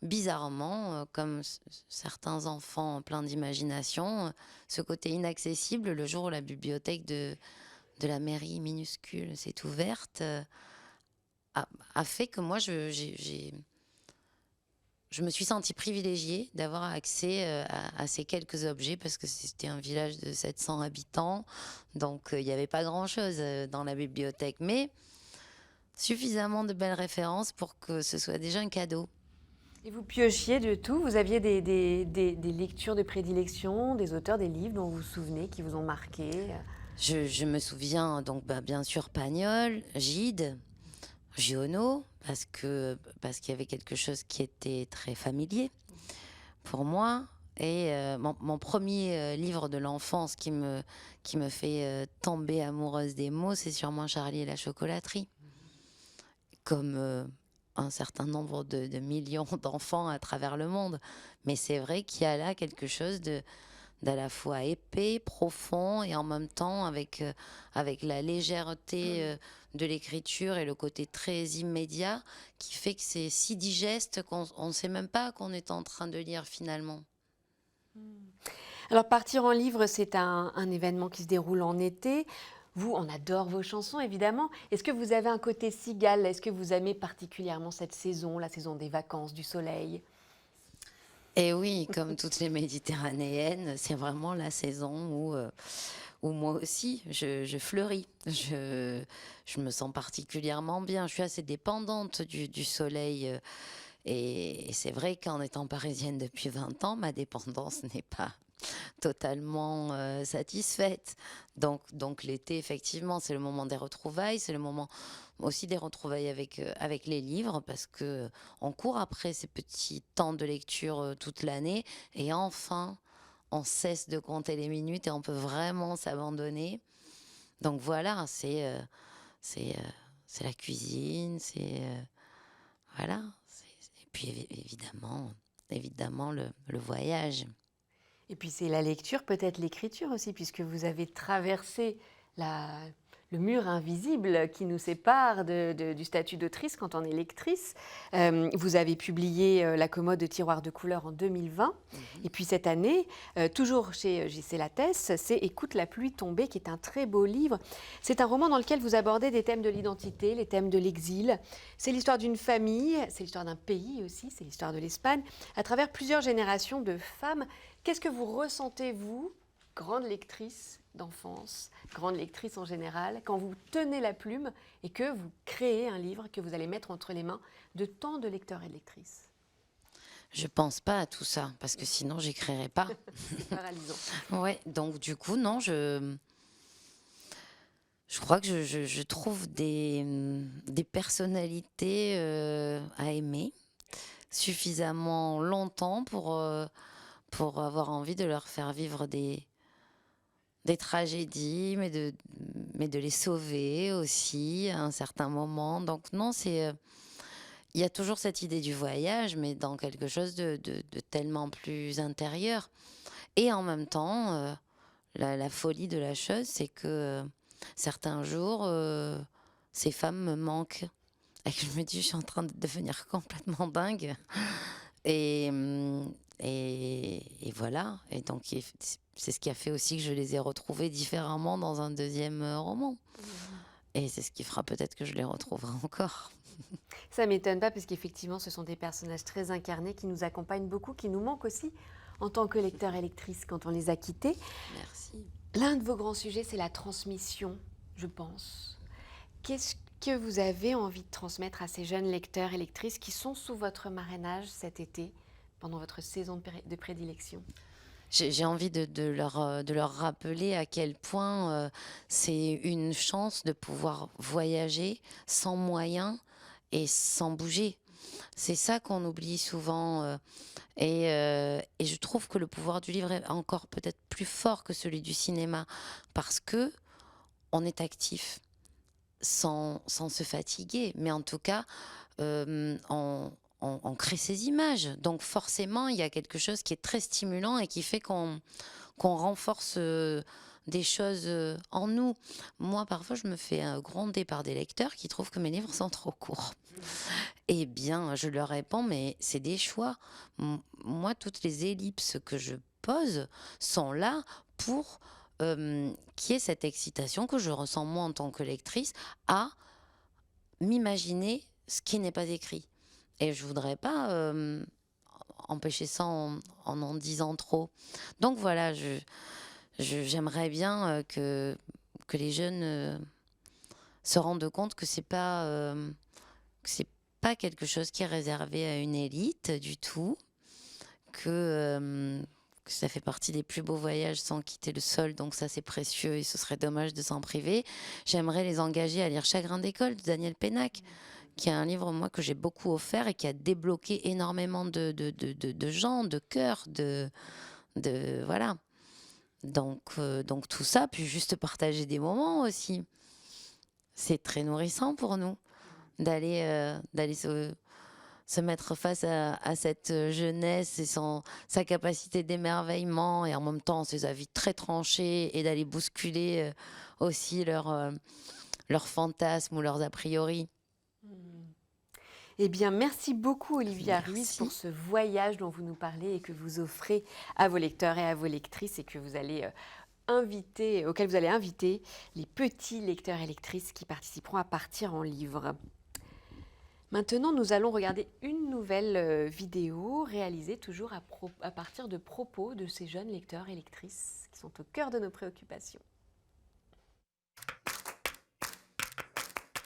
bizarrement, comme certains enfants pleins d'imagination, ce côté inaccessible, le jour où la bibliothèque de la mairie minuscule s'est ouverte, a fait que moi, je me suis sentie privilégiée d'avoir accès à ces quelques objets parce que c'était un village de 700 habitants, donc il n'y avait pas grand-chose dans la bibliothèque, mais suffisamment de belles références pour que ce soit déjà un cadeau. Et vous piochiez de tout? Vous aviez des lectures de prédilection, des auteurs, des livres dont vous vous souvenez, qui vous ont marqué? Je me souviens donc bien sûr Pagnol, Gide, Giono, parce qu'il y avait quelque chose qui était très familier pour moi. Et mon premier livre de l'enfance qui me fait tomber amoureuse des mots, c'est sûrement Charlie et la chocolaterie. Comme un certain nombre de millions d'enfants à travers le monde. Mais c'est vrai qu'il y a là quelque chose d'à la fois épais, profond, et en même temps avec la légèreté de l'écriture et le côté très immédiat qui fait que c'est si digeste qu'on ne sait même pas qu'on est en train de lire finalement. Alors Partir en livre, c'est un événement qui se déroule en été. Vous, on adore vos chansons, évidemment. Est-ce que vous avez un côté cigale? Est-ce que vous aimez particulièrement cette saison, la saison des vacances, du soleil? Et oui, comme toutes les Méditerranéennes, c'est vraiment la saison où moi aussi, je fleuris. Je me sens particulièrement bien. Je suis assez dépendante du soleil. Et c'est vrai qu'en étant parisienne depuis 20 ans, ma dépendance n'est pas totalement satisfaite. Donc l'été, effectivement, c'est le moment des retrouvailles, c'est le moment aussi des retrouvailles avec les livres, parce que on court après ces petits temps de lecture toute l'année, et enfin, on cesse de compter les minutes et on peut vraiment s'abandonner. Donc voilà, c'est la cuisine, voilà. Et puis évidemment le voyage. Et puis c'est la lecture, peut-être l'écriture aussi, puisque vous avez traversé le mur invisible qui nous sépare du statut d'autrice quand on est lectrice. Vous avez publié La commode de tiroirs de couleurs en 2020. Et puis cette année, toujours chez J.C. Lattès, c'est Écoute la pluie tomber, qui est un très beau livre. C'est un roman dans lequel vous abordez des thèmes de l'identité, les thèmes de l'exil. C'est l'histoire d'une famille, c'est l'histoire d'un pays aussi, c'est l'histoire de l'Espagne, à travers plusieurs générations de femmes. Qu'est-ce que vous ressentez, vous, grande lectrice d'enfance, grande lectrice en général, quand vous tenez la plume et que vous créez un livre que vous allez mettre entre les mains de tant de lecteurs et de lectrices? Je pense pas à tout ça, parce que sinon j'écrirais pas. C'est paralysant. Ouais, donc du coup, non, je crois que je trouve des personnalités à aimer suffisamment longtemps pour avoir envie de leur faire vivre des tragédies, mais de les sauver aussi à un certain moment. Donc non, il y a toujours cette idée du voyage, mais dans quelque chose de tellement plus intérieur. Et en même temps, la folie de la chose, c'est que certains jours, ces femmes me manquent. Et que je me dis, je suis en train de devenir complètement dingue. Et voilà. Et donc, c'est ce qui a fait aussi que je les ai retrouvées différemment dans un deuxième roman. Et c'est ce qui fera peut-être que je les retrouverai encore. Ça ne m'étonne pas, parce qu'effectivement, ce sont des personnages très incarnés qui nous accompagnent beaucoup, qui nous manquent aussi en tant que lecteurs et lectrices quand on les a quittés. Merci. L'un de vos grands sujets, c'est la transmission, je pense. Qu'est-ce que vous avez envie de transmettre à ces jeunes lecteurs et lectrices qui sont sous votre marrainage cet été, pendant votre saison de prédilection? J'ai envie de leur rappeler à quel point c'est une chance de pouvoir voyager sans moyens et sans bouger. C'est ça qu'on oublie souvent. Et je trouve que le pouvoir du livre est encore peut-être plus fort que celui du cinéma, parce que on est actif sans se fatiguer. Mais en tout cas, on crée ces images. Donc forcément, il y a quelque chose qui est très stimulant et qui fait qu'on renforce des choses en nous. Moi, parfois, je me fais gronder par des lecteurs qui trouvent que mes livres sont trop courts. Eh bien, je leur réponds, mais c'est des choix. Moi, toutes les ellipses que je pose sont là pour qu'il y ait cette excitation que je ressens moi en tant que lectrice à m'imaginer ce qui n'est pas écrit. Et je voudrais pas empêcher ça en disant trop. Donc voilà, j'aimerais bien que les jeunes se rendent compte que c'est pas quelque chose qui est réservé à une élite du tout, que ça fait partie des plus beaux voyages sans quitter le sol, donc ça c'est précieux et ce serait dommage de s'en priver. J'aimerais les engager à lire Chagrin d'école de Daniel Pénac, qui est un livre, moi, que j'ai beaucoup offert et qui a débloqué énormément de gens, de cœurs, voilà. Donc tout ça, puis juste partager des moments aussi. C'est très nourrissant pour nous d'aller se mettre face à cette jeunesse et sa capacité d'émerveillement, et en même temps ses avis très tranchés, et d'aller bousculer aussi leurs fantasmes ou leurs a priori. Eh bien, merci beaucoup Olivia Ruiz pour ce voyage dont vous nous parlez et que vous offrez à vos lecteurs et à vos lectrices, et que vous allez auquel vous allez inviter les petits lecteurs et lectrices qui participeront à Partir en livre. Maintenant, nous allons regarder une nouvelle vidéo réalisée toujours à partir de propos de ces jeunes lecteurs et lectrices qui sont au cœur de nos préoccupations.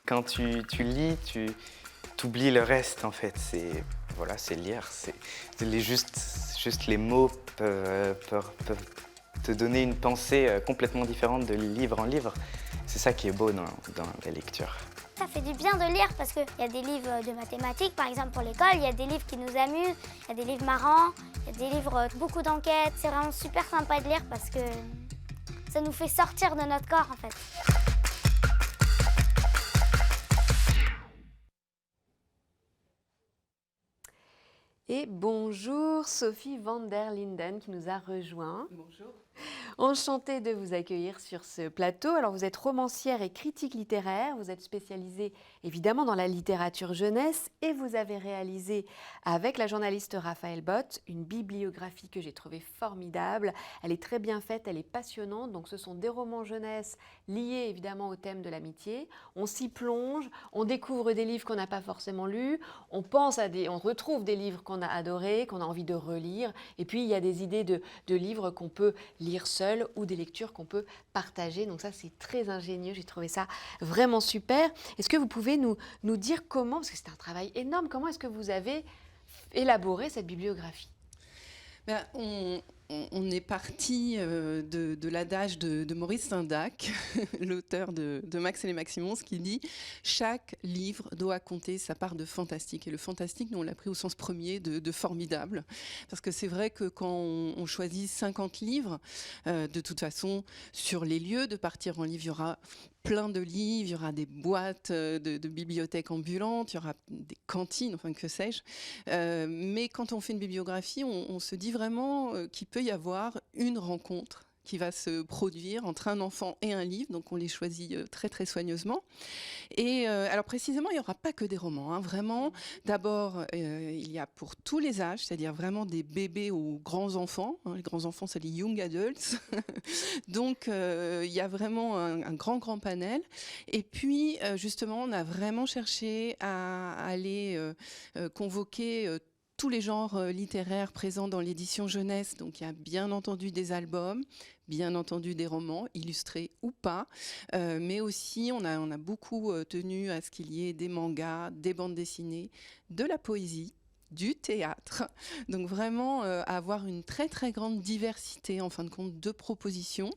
Quand tu lis, tu oublies le reste en fait. C'est lire. Juste les mots peuvent te donner une pensée complètement différente de livre en livre. C'est ça qui est beau dans la lecture. Ça fait du bien de lire parce qu'il y a des livres de mathématiques, par exemple pour l'école, il y a des livres qui nous amusent, il y a des livres marrants, il y a des livres beaucoup d'enquêtes. C'est vraiment super sympa de lire parce que ça nous fait sortir de notre corps en fait. Et bonjour Sophie van der Linden qui nous a rejoint. Bonjour. Enchantée de vous accueillir sur ce plateau. Alors vous êtes romancière et critique littéraire, vous êtes spécialisée évidemment dans la littérature jeunesse et vous avez réalisé avec la journaliste Raphaël Bott une bibliographie que j'ai trouvée formidable. Elle est très bien faite, elle est passionnante. Donc ce sont des romans jeunesse liés évidemment au thème de l'amitié. On s'y plonge, on découvre des livres qu'on n'a pas forcément lus, on retrouve des livres qu'on a adorés, qu'on a envie de relire. Et puis il y a des idées de livres qu'on peut lire seul ou des lectures qu'on peut partager. Donc ça, c'est très ingénieux. J'ai trouvé ça vraiment super. Est-ce que vous pouvez nous dire comment, parce que c'est un travail énorme, comment est-ce que vous avez élaboré cette bibliographie ? On est parti de l'adage de Maurice Sendak, l'auteur de Max et les Maximons, qui dit « Chaque livre doit compter sa part de fantastique ». Et le fantastique, nous, on l'a pris au sens premier de formidable. Parce que c'est vrai que quand on choisit 50 livres, de toute façon, sur les lieux de Partir en livre, il y aura plein de livres, il y aura des boîtes de bibliothèques ambulantes, il y aura des cantines, enfin que sais-je. Mais quand on fait une bibliographie, on se dit vraiment qu'il peut y avoir une rencontre qui va se produire entre un enfant et un livre, donc on les choisit très très soigneusement. Et alors précisément, il n'y aura pas que des romans, hein, vraiment. D'abord, il y a pour tous les âges, c'est-à-dire vraiment des bébés aux grands enfants. Hein, les grands enfants, c'est les young adults. Donc il y a vraiment un grand panel. Et puis justement, on a vraiment cherché à aller convoquer tous les genres littéraires présents dans l'édition jeunesse. Donc il y a bien entendu des albums, bien entendu des romans, illustrés ou pas, mais aussi on a beaucoup tenu à ce qu'il y ait des mangas, des bandes dessinées, de la poésie, du théâtre. Donc vraiment avoir une très très grande diversité en fin de compte de propositions.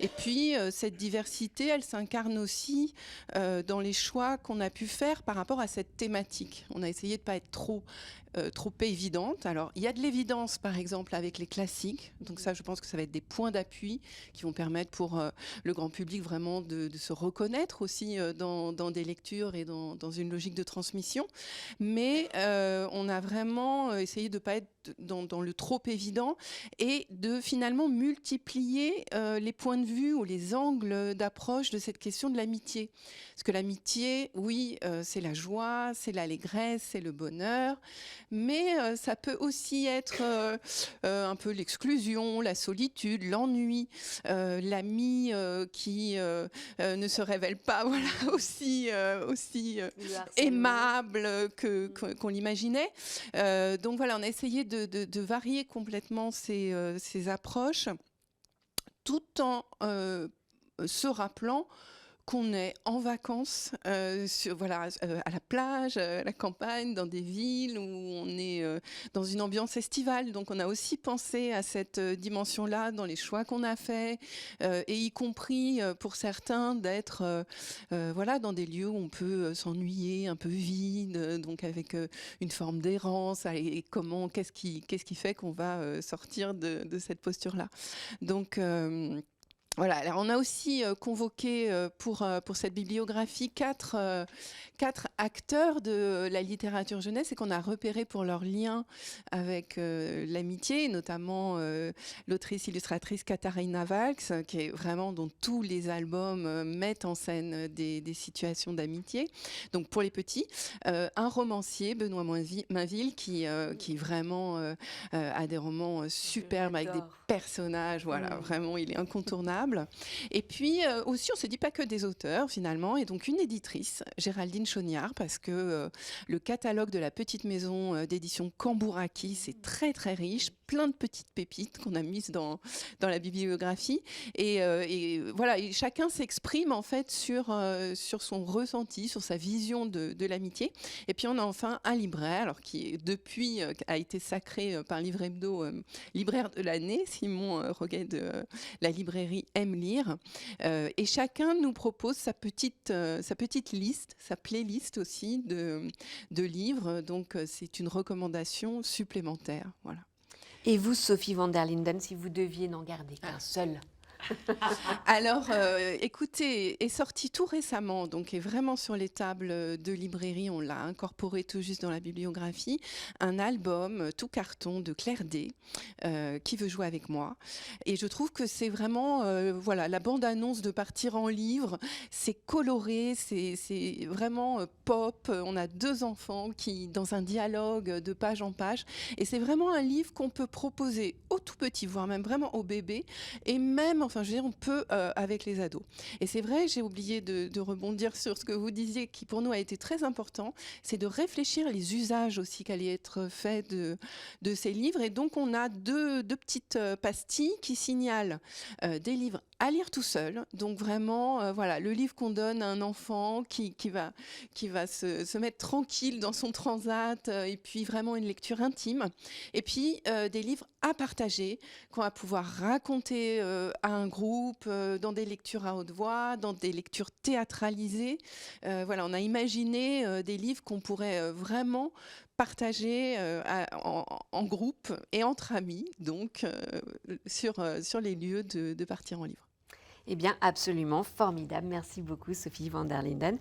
Et puis cette diversité, elle s'incarne aussi dans les choix qu'on a pu faire par rapport à cette thématique. On a essayé de ne pas être trop évidente. Alors, il y a de l'évidence, par exemple, avec les classiques. Donc ça, je pense que ça va être des points d'appui qui vont permettre pour le grand public vraiment de se reconnaître aussi dans des lectures et dans une logique de transmission. Mais on a vraiment essayé de ne pas être dans le trop évident et de finalement multiplier les points de vue ou les angles d'approche de cette question de l'amitié. Parce que l'amitié, oui, c'est la joie, c'est l'allégresse, c'est le bonheur, mais ça peut aussi être un peu l'exclusion, la solitude, l'ennui, l'ami qui ne se révèle pas voilà, aussi aimable qu'on l'imaginait. Donc voilà, on a essayé de varier complètement ces approches tout en se rappelant qu'on est en vacances, à la plage, à la campagne, dans des villes où on est dans une ambiance estivale. Donc on a aussi pensé à cette dimension-là dans les choix qu'on a faits, et y compris pour certains d'être dans des lieux où on peut s'ennuyer, un peu vide, donc avec une forme d'errance. Et qu'est-ce qui fait qu'on va sortir de cette posture-là. Donc voilà, alors on a aussi convoqué pour cette bibliographie quatre acteurs de la littérature jeunesse et qu'on a repéré pour leur lien avec l'amitié, notamment l'autrice illustratrice Katharina Valks, qui est vraiment dont tous les albums mettent en scène des situations d'amitié. Donc pour les petits, un romancier, Benoît Mainville, qui vraiment a des romans superbes avec des personnages, voilà, vraiment il est incontournable. Et puis aussi, on ne se dit pas que des auteurs finalement, et donc une éditrice, Géraldine Chaugnard, parce que le catalogue de la petite maison d'édition Cambouraki, c'est très très riche, plein de petites pépites qu'on a mises dans la bibliographie, et voilà, et chacun s'exprime en fait sur son ressenti, sur sa vision de l'amitié. Et puis on a enfin un libraire, alors qui depuis a été sacré par Livre Hebdo libraire de l'année, Simon Roguet de la librairie Aime Lire, et chacun nous propose sa petite liste, sa playlist aussi de livres, donc c'est une recommandation supplémentaire, voilà. Et vous, Sophie van der Linden, si vous deviez n'en garder qu'un seul? Alors, écoutez, est sorti tout récemment, donc est vraiment sur les tables de librairie, on l'a incorporé tout juste dans la bibliographie, un album tout carton de Claire D, Qui veut jouer avec moi. Et je trouve que c'est vraiment, voilà, la bande-annonce de Partir en livre, c'est coloré, c'est vraiment pop. On a 2 enfants qui, dans un dialogue de page en page, et c'est vraiment un livre qu'on peut proposer aux tout petits, voire même vraiment aux bébés, et même, enfin, je veux dire, on peut avec les ados. Et c'est vrai, j'ai oublié de rebondir sur ce que vous disiez, qui pour nous a été très important, c'est de réfléchir les usages aussi qui allaient être faits de ces livres. Et donc, on a deux petites pastilles qui signalent des livres à lire tout seul. Donc vraiment, voilà, le livre qu'on donne à un enfant qui va se mettre tranquille dans son transat, et puis vraiment une lecture intime. Et puis des livres à partager, qu'on va pouvoir raconter à un groupe, dans des lectures à haute voix, dans des lectures théâtralisées. Voilà, on a imaginé des livres qu'on pourrait vraiment partager en groupe et entre amis, donc sur les lieux de Partir en livre. Eh bien, absolument formidable. Merci beaucoup, Sophie van der Linden.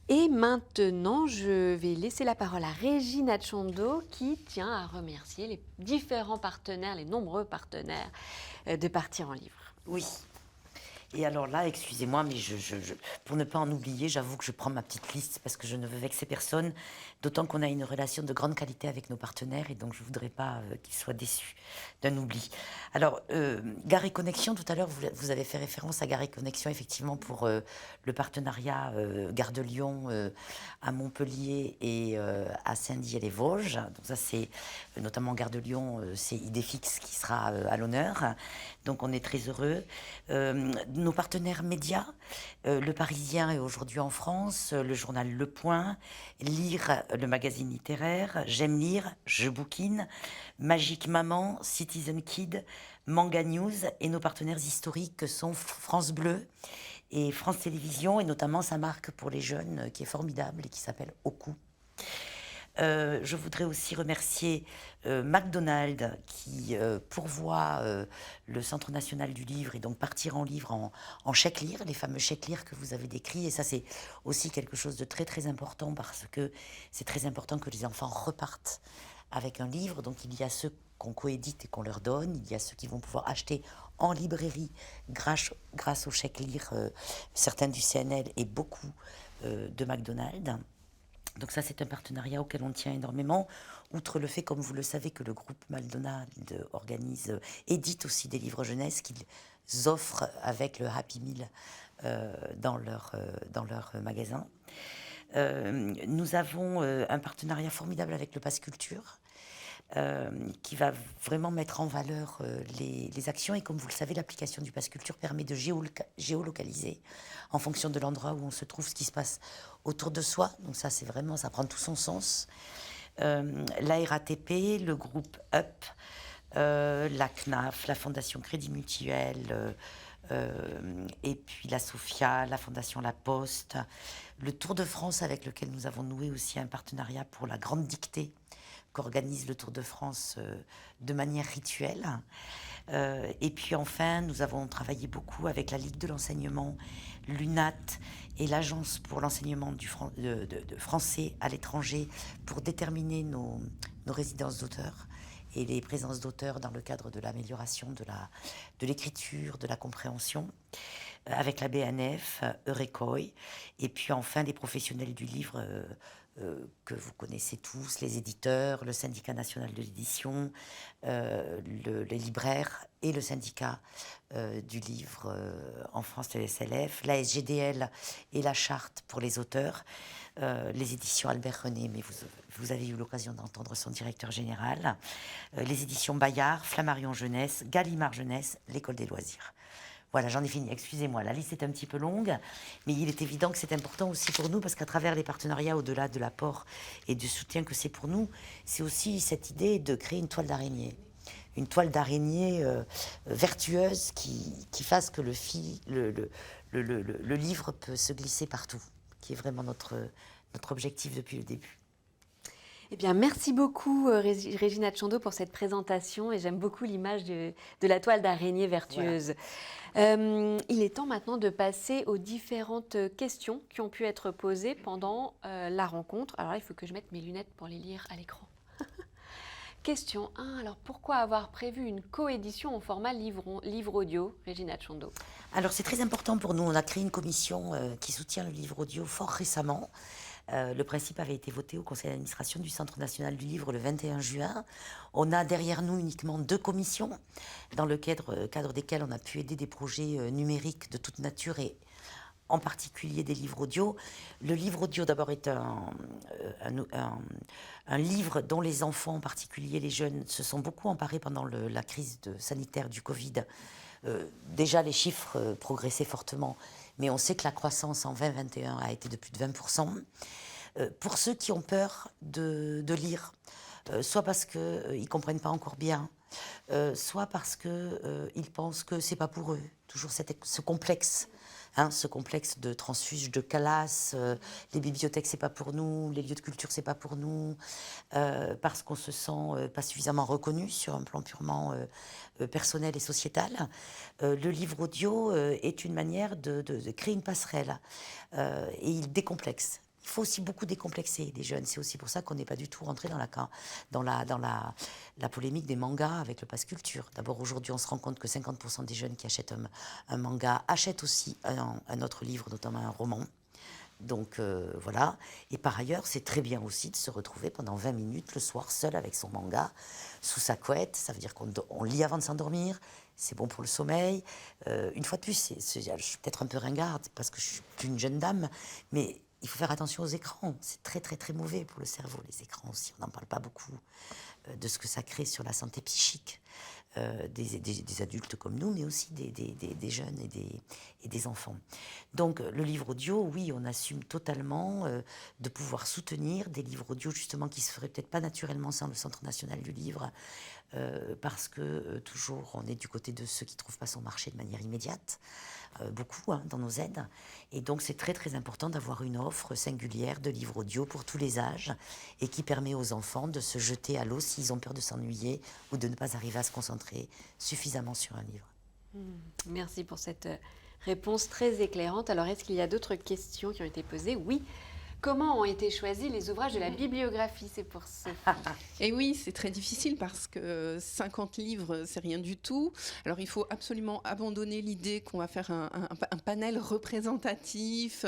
Et maintenant, je vais laisser la parole à Régine Atchondo, qui tient à remercier les différents partenaires, les nombreux partenaires de Partir en livre. Oui. Et alors là, excusez-moi, mais pour ne pas en oublier, j'avoue que je prends ma petite liste parce que je ne veux vexer personne, d'autant qu'on a une relation de grande qualité avec nos partenaires et donc je ne voudrais pas qu'ils soient déçus d'un oubli. Alors, Gare et Connexion, tout à l'heure, vous avez fait référence à Gare et Connexion, effectivement, pour le partenariat Gare de Lyon à Montpellier et à Saint-Dié-les-Vosges. Donc ça, c'est notamment Gare de Lyon, c'est Idéfix qui sera à l'honneur. Donc on est très heureux. Nos partenaires médias, Le Parisien et Aujourd'hui en France, le journal Le Point, Lire, le magazine littéraire, J'aime lire, je bouquine, Magique Maman, Citizen Kid, Manga News et nos partenaires historiques que sont France Bleu et France Télévisions et notamment sa marque pour les jeunes qui est formidable et qui s'appelle Oku. Je voudrais aussi remercier McDonald's qui pourvoit le Centre national du livre et donc Partir en livre en chèque lire, les fameux chèques lire que vous avez décrits. Et ça, c'est aussi quelque chose de très très important parce que c'est très important que les enfants repartent avec un livre. Donc il y a ceux qu'on coédite et qu'on leur donne, il y a ceux qui vont pouvoir acheter en librairie grâce au chèque lire, certains du CNL et beaucoup de McDonald's. Donc ça, c'est un partenariat auquel on tient énormément, outre le fait, comme vous le savez, que le groupe McDonald's édite aussi des livres jeunesse qu'ils offrent avec le Happy Meal dans leur magasin. Nous avons un partenariat formidable avec le Pass Culture, qui va vraiment mettre en valeur les actions. Et comme vous le savez, l'application du Pass Culture permet de géolocaliser en fonction de l'endroit où on se trouve ce qui se passe autour de soi. Donc ça, c'est vraiment, ça prend tout son sens. La RATP, le groupe UP, la CNAF, la Fondation Crédit Mutuel, et puis la SOFIA, la Fondation La Poste, le Tour de France avec lequel nous avons noué aussi un partenariat pour la Grande Dictée, qu'organise le Tour de France de manière rituelle. Et puis enfin, nous avons travaillé beaucoup avec la Ligue de l'enseignement, l'UNAT et l'Agence pour l'enseignement de français à l'étranger pour déterminer nos résidences d'auteurs et les présences d'auteurs dans le cadre de l'amélioration de l'écriture, de la compréhension, avec la BNF, Eurecoy, et puis enfin les professionnels du livre que vous connaissez tous, les éditeurs, le syndicat national de l'édition, les libraires et le syndicat du livre en France, le SLF, la SGDL et la charte pour les auteurs, les éditions Albert René, mais vous avez eu l'occasion d'entendre son directeur général, les éditions Bayard, Flammarion Jeunesse, Gallimard Jeunesse, l'École des loisirs. Voilà, j'en ai fini, excusez-moi, la liste est un petit peu longue, mais il est évident que c'est important aussi pour nous, parce qu'à travers les partenariats, au-delà de l'apport et du soutien que c'est pour nous, c'est aussi cette idée de créer une toile d'araignée. Une toile d'araignée vertueuse qui fasse que le livre peut se glisser partout, qui est vraiment notre objectif depuis le début. Eh bien, merci beaucoup Régina Tchando pour cette présentation et j'aime beaucoup l'image de la toile d'araignée vertueuse. Voilà. Il est temps maintenant de passer aux différentes questions qui ont pu être posées pendant la rencontre. Alors là, il faut que je mette mes lunettes pour les lire à l'écran. Question 1, alors pourquoi avoir prévu une coédition au format livre audio, Régina Tchando? Alors c'est très important pour nous, on a créé une commission qui soutient le livre audio fort récemment. Le principe avait été voté au conseil d'administration du Centre national du livre le 21 juin. On a derrière nous uniquement 2 commissions, dans le cadre desquelles on a pu aider des projets numériques de toute nature et en particulier des livres audio. Le livre audio d'abord est un livre dont les enfants, en particulier les jeunes, se sont beaucoup emparés pendant la crise sanitaire du Covid. Déjà les chiffres progressaient fortement, mais on sait que la croissance en 2021 a été de plus de 20%. Pour ceux qui ont peur de lire, soit parce qu'ils ne comprennent pas encore bien, soit parce qu'ils pensent que ce n'est pas pour eux, toujours ce complexe. Ce complexe de transfuge de classe, les bibliothèques c'est pas pour nous, les lieux de culture c'est pas pour nous, parce qu'on se sent pas suffisamment reconnu sur un plan purement personnel et sociétal. Le livre audio est une manière de créer une passerelle et il décomplexe. Il faut aussi beaucoup décomplexer les jeunes. C'est aussi pour ça qu'on n'est pas du tout rentré dans la polémique des mangas avec le pass culture. D'abord, aujourd'hui, on se rend compte que 50% des jeunes qui achètent un manga achètent aussi un autre livre, notamment un roman. Donc voilà. Et par ailleurs, c'est très bien aussi de se retrouver pendant 20 minutes le soir seul avec son manga, sous sa couette. Ça veut dire qu'on lit avant de s'endormir. C'est bon pour le sommeil. Une fois de plus, je suis peut-être un peu ringarde parce que je suis plus une jeune dame, mais il faut faire attention aux écrans. C'est très, très, très mauvais pour le cerveau, les écrans aussi. On n'en parle pas beaucoup de ce que ça crée sur la santé psychique des adultes comme nous, mais aussi des jeunes et des enfants. Donc, le livre audio, oui, on assume totalement de pouvoir soutenir des livres audio, justement, qui ne se feraient peut-être pas naturellement sans le Centre national du livre, parce que toujours, on est du côté de ceux qui ne trouvent pas son marché de manière immédiate. Beaucoup dans nos aides. Et donc, c'est très, très important d'avoir une offre singulière de livres audio pour tous les âges et qui permet aux enfants de se jeter à l'eau s'ils ont peur de s'ennuyer ou de ne pas arriver à se concentrer suffisamment sur un livre. Merci pour cette réponse très éclairante. Alors, est-ce qu'il y a d'autres questions qui ont été posées? Oui. Comment ont été choisis les ouvrages de la bibliographie? C'est pour ça. Et oui, c'est très difficile parce que 50 livres, c'est rien du tout. Alors, il faut absolument abandonner l'idée qu'on va faire un panel représentatif,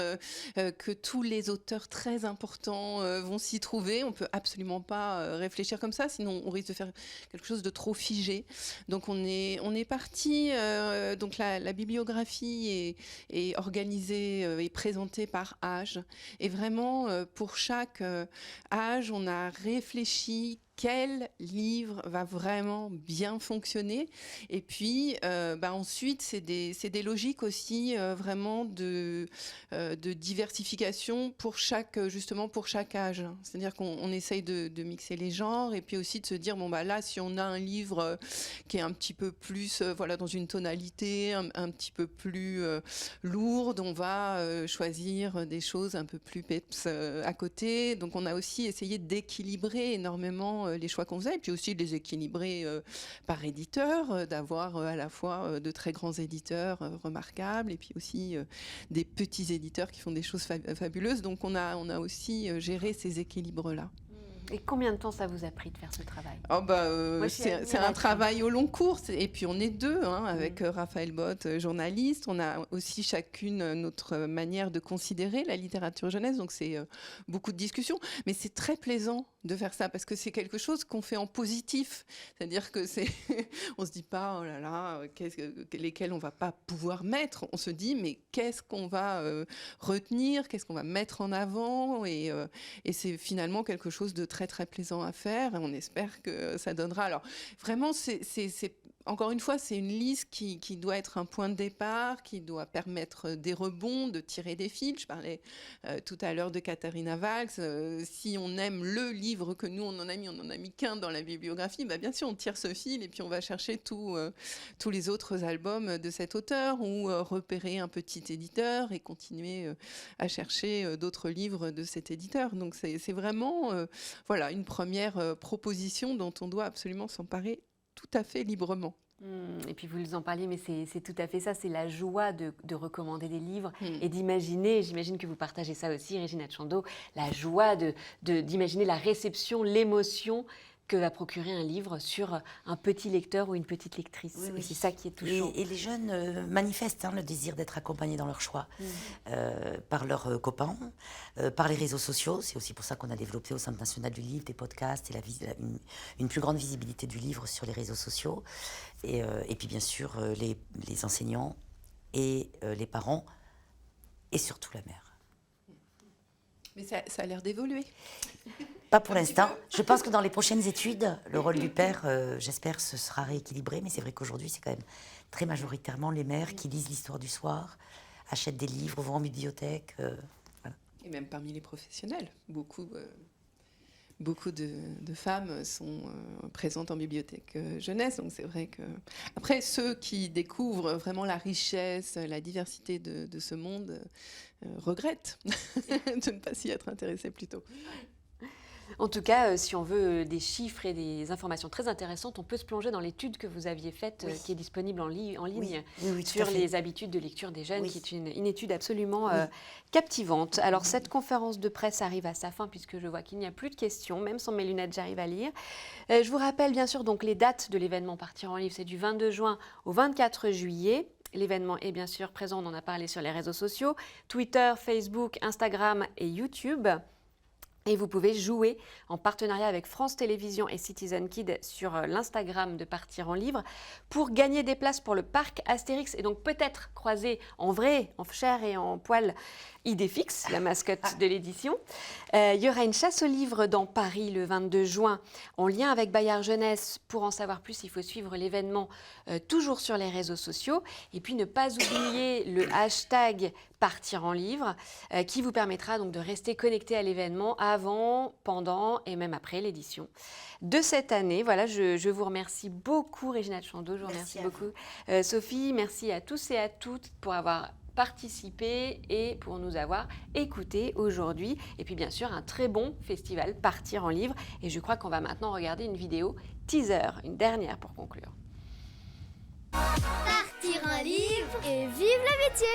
que tous les auteurs très importants vont s'y trouver. On ne peut absolument pas réfléchir comme ça, sinon on risque de faire quelque chose de trop figé. Donc, on est parti. Donc, la bibliographie est organisée et présentée par âge. Et vraiment, pour chaque âge, on a réfléchi quel livre va vraiment bien fonctionner. Et puis, ensuite, c'est des logiques aussi vraiment de diversification pour chaque âge. C'est-à-dire qu'on essaye de mixer les genres et puis aussi de se dire, là, si on a un livre qui est un petit peu plus, dans une tonalité un petit peu plus lourde, on va choisir des choses un peu plus peps à côté. Donc, on a aussi essayé d'équilibrer énormément vraiment les choix qu'on faisait, et puis aussi de les équilibrer par éditeur, d'avoir à la fois de très grands éditeurs remarquables, et puis aussi des petits éditeurs qui font des choses fabuleuses. Donc on a aussi géré ces équilibres-là. Et combien de temps ça vous a pris de faire ce travail? C'est un travail au long cours. Et puis on est deux, avec Raphaël Bott, journaliste. On a aussi chacune notre manière de considérer la littérature jeunesse. Donc c'est beaucoup de discussions. Mais c'est très plaisant de faire ça parce que c'est quelque chose qu'on fait en positif. C'est-à-dire que on se dit pas, oh là là, lesquels on va pas pouvoir mettre. On se dit, mais qu'est-ce qu'on va retenir? Qu'est-ce qu'on va mettre en avant? Et c'est finalement quelque chose de très très plaisant à faire, et on espère que ça donnera. Alors vraiment, encore une fois, c'est une liste qui doit être un point de départ, qui doit permettre des rebonds, de tirer des fils. Je parlais tout à l'heure de Katharina Valks. Si on aime le livre que nous, on en a mis qu'un dans la bibliographie, bien sûr, on tire ce fil et puis on va chercher tous les autres albums de cet auteur, ou repérer un petit éditeur et continuer à chercher d'autres livres de cet éditeur. Donc c'est vraiment une première proposition dont on doit absolument s'emparer tout à fait librement. Et puis vous en parliez, mais c'est tout à fait ça, c'est la joie de recommander des livres et d'imaginer, j'imagine que vous partagez ça aussi, Régina Tchando, la joie d'imaginer la réception, l'émotion que va procurer un livre sur un petit lecteur ou une petite lectrice. Oui. Et c'est ça qui est touchant. Et les jeunes manifestent le désir d'être accompagnés dans leur choix par leurs copains, par les réseaux sociaux. C'est aussi pour ça qu'on a développé au Centre national du livre des podcasts et une plus grande visibilité du livre sur les réseaux sociaux. Et puis bien sûr les enseignants et les parents et surtout la mère. Mais ça a l'air d'évoluer. Pas pour l'instant. Je pense que dans les prochaines études, le rôle du père, j'espère, ce sera rééquilibré. Mais c'est vrai qu'aujourd'hui, c'est quand même très majoritairement les mères qui lisent l'histoire du soir, achètent des livres, vont en bibliothèque. Voilà. Et même parmi les professionnels, beaucoup de femmes sont présentes en bibliothèque jeunesse. Donc c'est vrai que... Après, ceux qui découvrent vraiment la richesse, la diversité de ce monde regrettent de ne pas s'y être intéressés plus tôt. En tout cas, si on veut des chiffres et des informations très intéressantes, on peut se plonger dans l'étude que vous aviez faite, qui est disponible en ligne, sur les habitudes de lecture des jeunes, qui est une étude absolument captivante. Alors, cette conférence de presse arrive à sa fin, puisque je vois qu'il n'y a plus de questions, même sans mes lunettes, j'arrive à lire. Je vous rappelle bien sûr donc les dates de l'événement Partir en livre, c'est du 22 juin au 24 juillet. L'événement est bien sûr présent, on en a parlé sur les réseaux sociaux, Twitter, Facebook, Instagram et YouTube. Et vous pouvez jouer en partenariat avec France Télévisions et Citizen Kid sur l'Instagram de Partir en livre pour gagner des places pour le parc Astérix et donc peut-être croiser en vrai, en chair et en poil, Idéfix, la mascotte de l'édition. Il y aura une chasse aux livres dans Paris le 22 juin en lien avec Bayard Jeunesse. Pour en savoir plus, il faut suivre l'événement toujours sur les réseaux sociaux. Et puis ne pas oublier le hashtag Partir en livre qui vous permettra donc de rester connecté à l'événement avant, pendant et même après l'édition de cette année. Voilà, je vous remercie beaucoup Régina Tchando, je vous remercie beaucoup Sophie, merci à tous et à toutes pour avoir participé et pour nous avoir écoutés aujourd'hui. Et puis bien sûr, un très bon festival Partir en livre. Et je crois qu'on va maintenant regarder une vidéo teaser, une dernière pour conclure. Partir un livre et vive le métier!